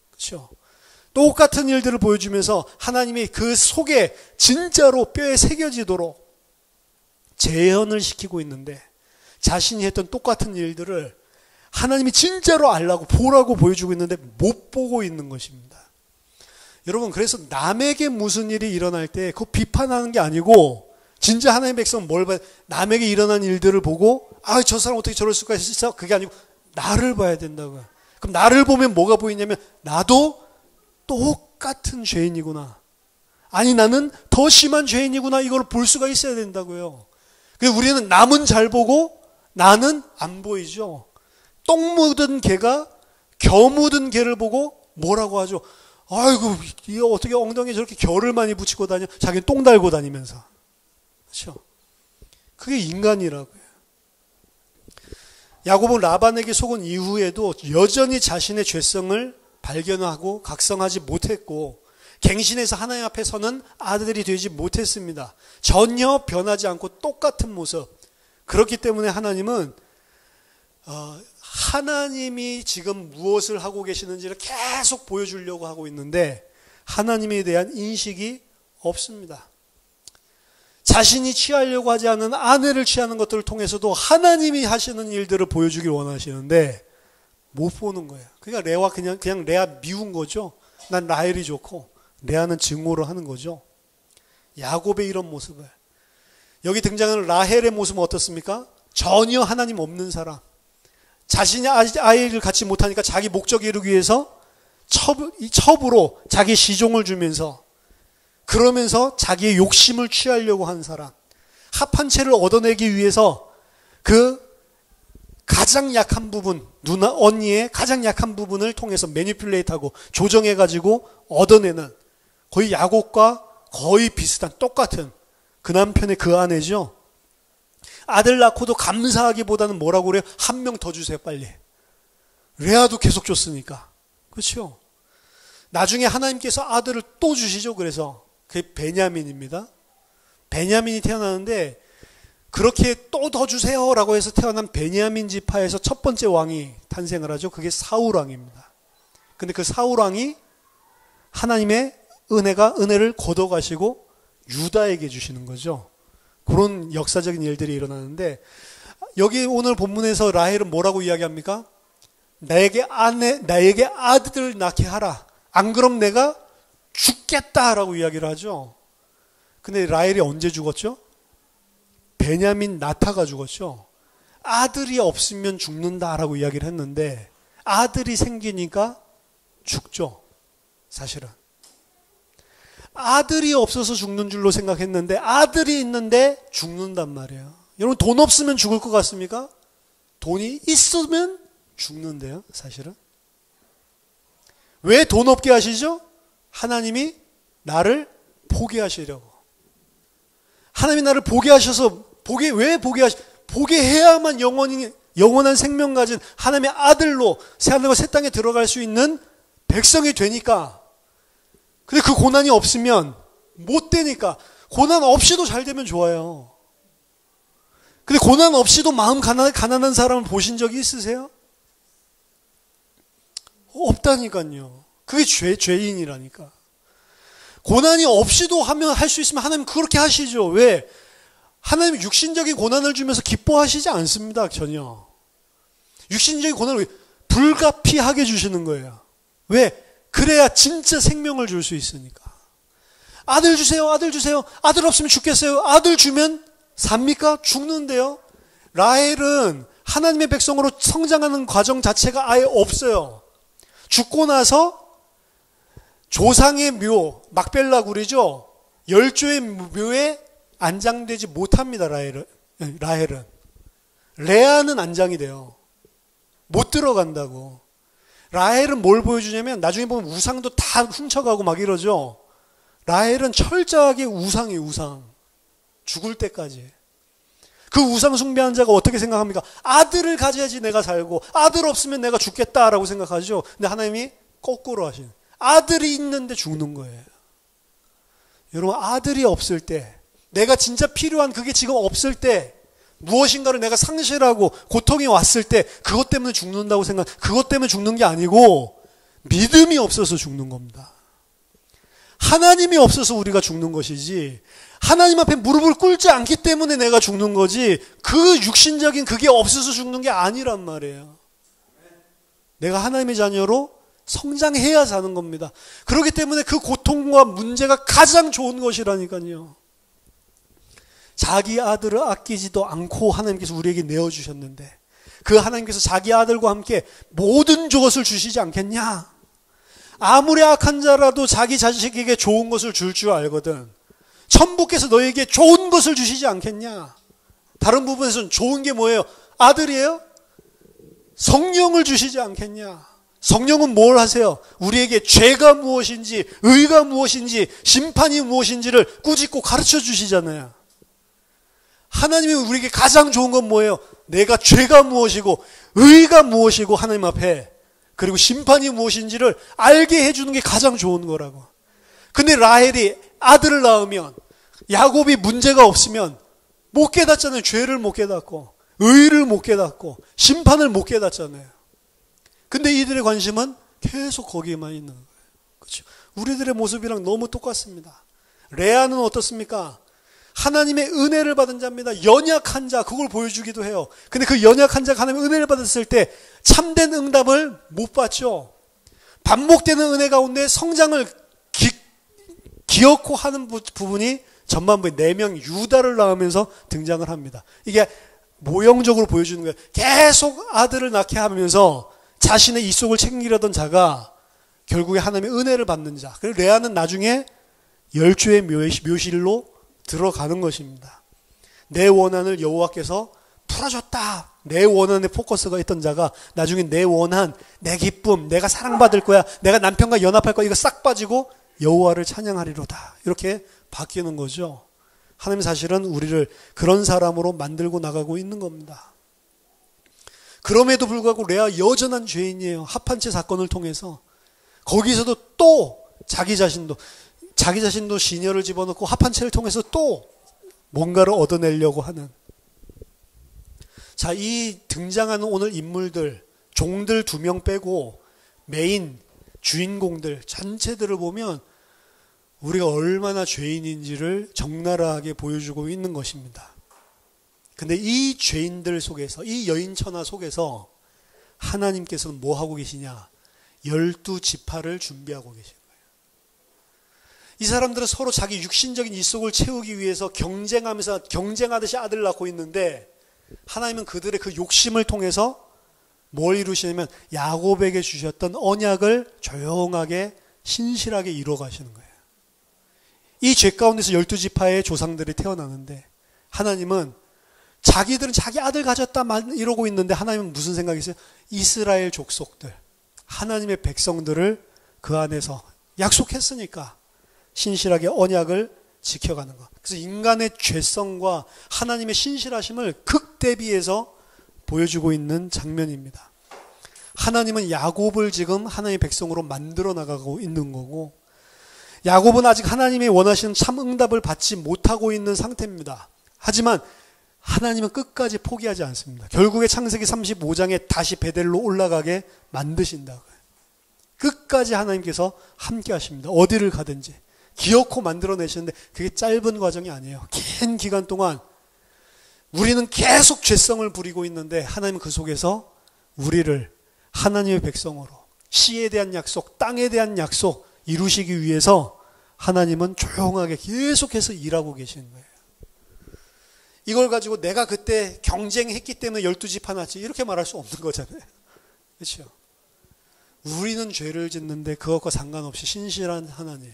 그렇죠? 똑같은 일들을 보여주면서 하나님이 그 속에 진짜로 뼈에 새겨지도록 재현을 시키고 있는데, 자신이 했던 똑같은 일들을 하나님이 진짜로 알라고 보라고 보여주고 있는데 못 보고 있는 것입니다. 여러분, 그래서 남에게 무슨 일이 일어날 때 그거 비판하는 게 아니고, 진짜 하나님의 백성은 뭘 봐야, 남에게 일어난 일들을 보고 아, 저 사람 어떻게 저럴 수가 있어? 그게 아니고 나를 봐야 된다고요. 그럼 나를 보면 뭐가 보이냐면, 나도 똑같은 죄인이구나. 아니, 나는 더 심한 죄인이구나. 이걸 볼 수가 있어야 된다고요. 그래서 우리는 남은 잘 보고 나는 안 보이죠. 똥 묻은 개가 겨 묻은 개를 보고 뭐라고 하죠? 아이고, 이거 어떻게 엉덩이에 저렇게 겨를 많이 붙이고 다녀? 자기는 똥 달고 다니면서. 그렇죠? 그게 인간이라고요. 야곱은 라반에게 속은 이후에도 여전히 자신의 죄성을 발견하고 각성하지 못했고, 갱신해서 하나님 앞에 서는 아들이 되지 못했습니다. 전혀 변하지 않고 똑같은 모습. 그렇기 때문에 하나님은 하나님이 지금 무엇을 하고 계시는지를 계속 보여주려고 하고 있는데, 하나님에 대한 인식이 없습니다. 자신이 취하려고 하지 않은 아내를 취하는 것들을 통해서도 하나님이 하시는 일들을 보여주길 원하시는데 못 보는 거예요. 그러니까 레와 그냥 레아 미운 거죠. 난 라헬이 좋고, 레아는 증오를 하는 거죠. 야곱의 이런 모습을. 여기 등장하는 라헬의 모습은 어떻습니까? 전혀 하나님 없는 사람. 자신이 아이를 갖지 못하니까 자기 목적 이루기 위해서 첩으로 자기 시종을 주면서, 그러면서 자기의 욕심을 취하려고 하는 사람. 합한 채를 얻어내기 위해서 그 가장 약한 부분, 언니의 가장 약한 부분을 통해서 매니플레이트하고 조정해가지고 얻어내는, 거의 야곱과 거의 비슷한 똑같은 그 남편의 그 아내죠. 아들 낳고도 감사하기보다는 뭐라고 그래요? 한 명 더 주세요, 빨리. 레아도 계속 줬으니까. 그렇죠? 나중에 하나님께서 아들을 또 주시죠. 그래서 그게 베냐민입니다. 베냐민이 태어나는데, 그렇게 또 더 주세요라고 해서 태어난 베냐민 지파에서 첫 번째 왕이 탄생을 하죠. 그게 사울 왕입니다. 근데 그 사울 왕이 하나님의 은혜를 걷어가시고 유다에게 주시는 거죠. 그런 역사적인 일들이 일어나는데, 여기 오늘 본문에서 라헬은 뭐라고 이야기합니까? 나에게 아들을 낳게 하라. 안 그럼 내가 죽겠다라고 이야기를 하죠. 근데 라헬이 언제 죽었죠? 베냐민 나타가 죽었죠. 아들이 없으면 죽는다라고 이야기를 했는데, 아들이 생기니까 죽죠. 사실은 아들이 없어서 죽는 줄로 생각했는데 아들이 있는데 죽는단 말이에요. 여러분, 돈 없으면 죽을 것 같습니까? 돈이 있으면 죽는데요, 사실은. 왜 돈 없게 하시죠? 하나님이 나를 보게 하시려고. 하나님이 나를 보게 하셔서, 왜 보게 해야만 영원한 생명 가진 하나님의 아들로 새하늘과 새 땅에 들어갈 수 있는 백성이 되니까. 근데 그 고난이 없으면 못 되니까. 고난 없이도 잘 되면 좋아요. 근데 고난 없이도 마음 가난한 사람을 보신 적이 있으세요? 없다니까요. 그게 죄인이라니까. 고난이 없이도 할 수 있으면 하나님 그렇게 하시죠. 왜? 하나님 육신적인 고난을 주면서 기뻐하시지 않습니다. 전혀. 육신적인 고난을 불가피하게 주시는 거예요. 왜? 그래야 진짜 생명을 줄 수 있으니까. 아들 주세요, 아들 주세요. 아들 없으면 죽겠어요. 아들 주면 삽니까? 죽는데요. 라헬은 하나님의 백성으로 성장하는 과정 자체가 아예 없어요. 죽고 나서 조상의 묘, 막벨라굴이죠. 열조의 묘에 안장되지 못합니다. 라헬은. 레아는 안장이 돼요. 못 들어간다고. 라헬은 뭘 보여주냐면, 나중에 보면 우상도 다 훔쳐가고 막 이러죠. 라헬은 철저하게 우상이에요, 우상. 죽을 때까지. 그 우상 숭배한 자가 어떻게 생각합니까? 아들을 가져야지 내가 살고, 아들 없으면 내가 죽겠다라고 생각하죠. 근데 하나님이 거꾸로 하시는. 아들이 있는데 죽는 거예요. 여러분, 아들이 없을 때, 내가 진짜 필요한 그게 지금 없을 때, 무엇인가를 내가 상실하고 고통이 왔을 때 그것 때문에 죽는다고 그것 때문에 죽는 게 아니고 믿음이 없어서 죽는 겁니다. 하나님이 없어서 우리가 죽는 것이지, 하나님 앞에 무릎을 꿇지 않기 때문에 내가 죽는 거지, 그 육신적인 그게 없어서 죽는 게 아니란 말이에요. 내가 하나님의 자녀로 성장해야 사는 겁니다. 그렇기 때문에 그 고통과 문제가 가장 좋은 것이라니까요. 자기 아들을 아끼지도 않고 하나님께서 우리에게 내어주셨는데, 그 하나님께서 자기 아들과 함께 모든 것을 주시지 않겠냐? 아무리 악한 자라도 자기 자식에게 좋은 것을 줄 줄 알거든. 천부께서 너에게 좋은 것을 주시지 않겠냐? 다른 부분에서는 좋은 게 뭐예요? 아들이에요? 성령을 주시지 않겠냐? 성령은 뭘 하세요? 우리에게 죄가 무엇인지, 의가 무엇인지, 심판이 무엇인지를 꾸짖고 가르쳐 주시잖아요. 하나님이 우리에게 가장 좋은 건 뭐예요? 내가 죄가 무엇이고, 의가 무엇이고, 하나님 앞에, 그리고 심판이 무엇인지를 알게 해주는 게 가장 좋은 거라고. 근데 라헬이 아들을 낳으면, 야곱이 문제가 없으면 못 깨닫잖아요. 죄를 못 깨닫고, 의를 못 깨닫고, 심판을 못 깨닫잖아요. 근데 이들의 관심은 계속 거기에만 있는 거예요. 그렇죠? 우리들의 모습이랑 너무 똑같습니다. 레아는 어떻습니까? 하나님의 은혜를 받은 자입니다. 연약한 자, 그걸 보여주기도 해요. 근데 그 연약한 자가 하나님의 은혜를 받았을 때 참된 응답을 못 받죠. 반복되는 은혜 가운데 성장을 기어코 하는 부분이 전반부에 4명 유다를 낳으면서 등장을 합니다. 이게 모형적으로 보여주는 거예요. 계속 아들을 낳게 하면서 자신의 이속을 챙기려던 자가 결국에 하나님의 은혜를 받는 자. 그리고 레아는 나중에 열조의 묘실로 들어가는 것입니다. 내 원한을 여호와께서 풀어줬다. 내 원한에 포커스가 있던 자가 나중에 내 원한, 내 기쁨, 내가 사랑받을 거야, 내가 남편과 연합할 거야, 이거 싹 빠지고 여호와를 찬양하리로다. 이렇게 바뀌는 거죠. 하나님 사실은 우리를 그런 사람으로 만들고 나가고 있는 겁니다. 그럼에도 불구하고 레아 여전한 죄인이에요. 합한채 사건을 통해서. 거기서도 또 자기 자신도 시녀를 집어넣고 합한채를 통해서 또 뭔가를 얻어내려고 하는. 자, 이 등장하는 오늘 인물들, 종들 2명 빼고 메인 주인공들 전체들을 보면 우리가 얼마나 죄인인지를 적나라하게 보여주고 있는 것입니다. 근데 이 죄인들 속에서, 이 여인천하 속에서 하나님께서는 뭐 하고 계시냐? 12지파를 준비하고 계신 거예요. 이 사람들은 서로 자기 육신적인 이속을 채우기 위해서 경쟁하듯이 아들을 낳고 있는데, 하나님은 그들의 그 욕심을 통해서 뭘 이루시냐면 야곱에게 주셨던 언약을 조용하게 신실하게 이루어 가시는 거예요. 이 죄 가운데서 12지파의 조상들이 태어나는데, 하나님은 자기들은 자기 아들 가졌다 이러고 있는데, 하나님은 무슨 생각이세요? 이스라엘 족속들, 하나님의 백성들을 그 안에서 약속했으니까 신실하게 언약을 지켜가는 것. 그래서 인간의 죄성과 하나님의 신실하심을 극대비해서 보여주고 있는 장면입니다. 하나님은 야곱을 지금 하나님의 백성으로 만들어 나가고 있는 거고, 야곱은 아직 하나님이 원하시는 참 응답을 받지 못하고 있는 상태입니다. 하지만 하나님은 끝까지 포기하지 않습니다. 결국에 창세기 35장에 다시 베델로 올라가게 만드신다고요. 끝까지 하나님께서 함께 하십니다. 어디를 가든지 기어코 만들어내시는데, 그게 짧은 과정이 아니에요. 긴 기간 동안 우리는 계속 죄성을 부리고 있는데, 하나님은 그 속에서 우리를 하나님의 백성으로, 씨에 대한 약속, 땅에 대한 약속 이루시기 위해서 하나님은 조용하게 계속해서 일하고 계시는 거예요. 이걸 가지고 내가 그때 경쟁했기 때문에 12지파 났지, 이렇게 말할 수 없는 거잖아요. 그렇죠? 우리는 죄를 짓는데 그것과 상관없이 신실한 하나님.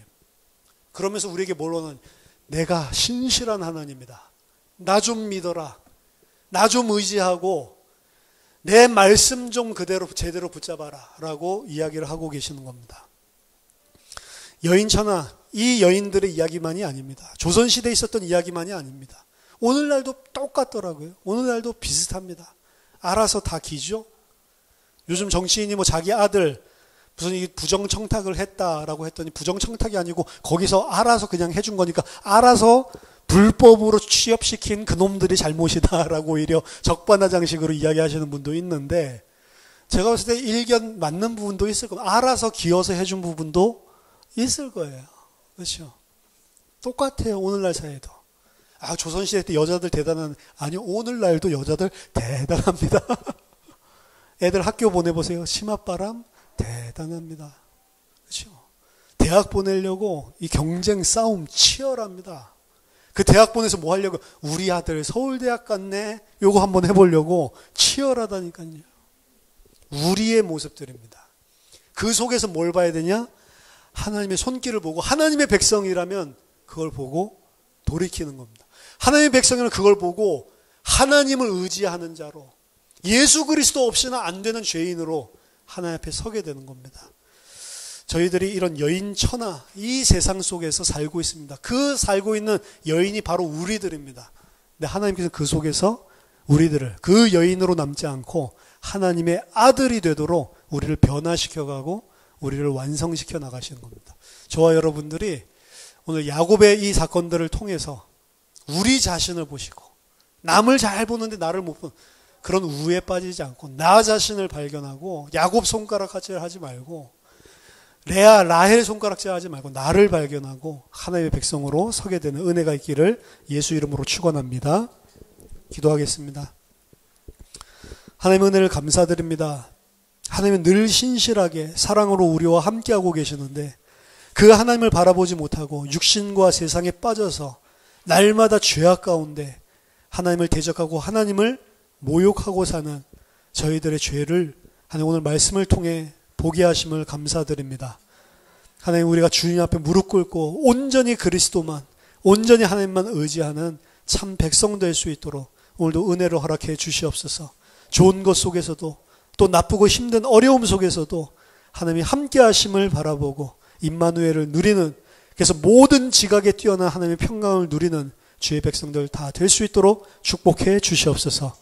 그러면서 우리에게 뭘 원하냐? 내가 신실한 하나님이다. 나 좀 믿어라. 나 좀 의지하고 내 말씀 좀 그대로 제대로 붙잡아라 라고 이야기를 하고 계시는 겁니다. 여인천하, 이 여인들의 이야기만이 아닙니다. 조선시대에 있었던 이야기만이 아닙니다. 오늘날도 똑같더라고요. 오늘날도 비슷합니다. 알아서 다 기죠. 요즘 정치인이 뭐 자기 아들 무슨 부정청탁을 했다라고 했더니 부정청탁이 아니고 거기서 알아서 그냥 해준 거니까 알아서 불법으로 취업시킨 그놈들이 잘못이다라고 오히려 적반하장식으로 이야기하시는 분도 있는데, 제가 봤을 때 일견 맞는 부분도 있을 거예요. 알아서 기어서 해준 부분도 있을 거예요. 그렇죠? 똑같아요. 오늘날 사회도. 조선시대 때 여자들 아니요, 오늘날도 여자들 대단합니다. 애들 학교 보내보세요. 치맛바람 대단합니다. 그렇죠? 대학 보내려고 이 경쟁 싸움 치열합니다. 그 대학 보내서 뭐 하려고? 우리 아들 서울대학 갔네. 요거 한번 해보려고 치열하다니까요. 우리의 모습들입니다. 그 속에서 뭘 봐야 되냐? 하나님의 손길을 보고 하나님의 백성이라면 그걸 보고 돌이키는 겁니다. 하나님의 백성이라면 그걸 보고 하나님을 의지하는 자로, 예수 그리스도 없이는 안 되는 죄인으로 하나님 앞에 서게 되는 겁니다. 저희들이 이런 여인천하, 이 세상 속에서 살고 있습니다. 그 살고 있는 여인이 바로 우리들입니다. 근데 하나님께서 그 속에서 우리들을 그 여인으로 남지 않고 하나님의 아들이 되도록 우리를 변화시켜가고 우리를 완성시켜 나가시는 겁니다. 저와 여러분들이 오늘 야곱의 이 사건들을 통해서 우리 자신을 보시고, 남을 잘 보는데 나를 못 보는 그런 우에 빠지지 않고 나 자신을 발견하고, 야곱 손가락질 하지 말고 레아, 라헬 손가락질 하지 말고 나를 발견하고 하나님의 백성으로 서게 되는 은혜가 있기를 예수 이름으로 축원합니다. 기도하겠습니다. 하나님의 은혜를 감사드립니다. 하나님은 늘 신실하게 사랑으로 우리와 함께하고 계시는데 그 하나님을 바라보지 못하고 육신과 세상에 빠져서 날마다 죄악 가운데 하나님을 대적하고 하나님을 모욕하고 사는 저희들의 죄를 하나님 오늘 말씀을 통해 보게 하심을 감사드립니다. 하나님, 우리가 주님 앞에 무릎 꿇고 온전히 그리스도만, 온전히 하나님만 의지하는 참 백성 될 수 있도록 오늘도 은혜를 허락해 주시옵소서. 좋은 것 속에서도 또 나쁘고 힘든 어려움 속에서도 하나님이 함께 하심을 바라보고 임마누엘을 누리는, 그래서 모든 지각에 뛰어난 하나님의 평강을 누리는 주의 백성들 다 될 수 있도록 축복해 주시옵소서.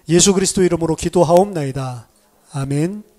예수 그리스도 이름으로 기도하옵나이다. 아멘.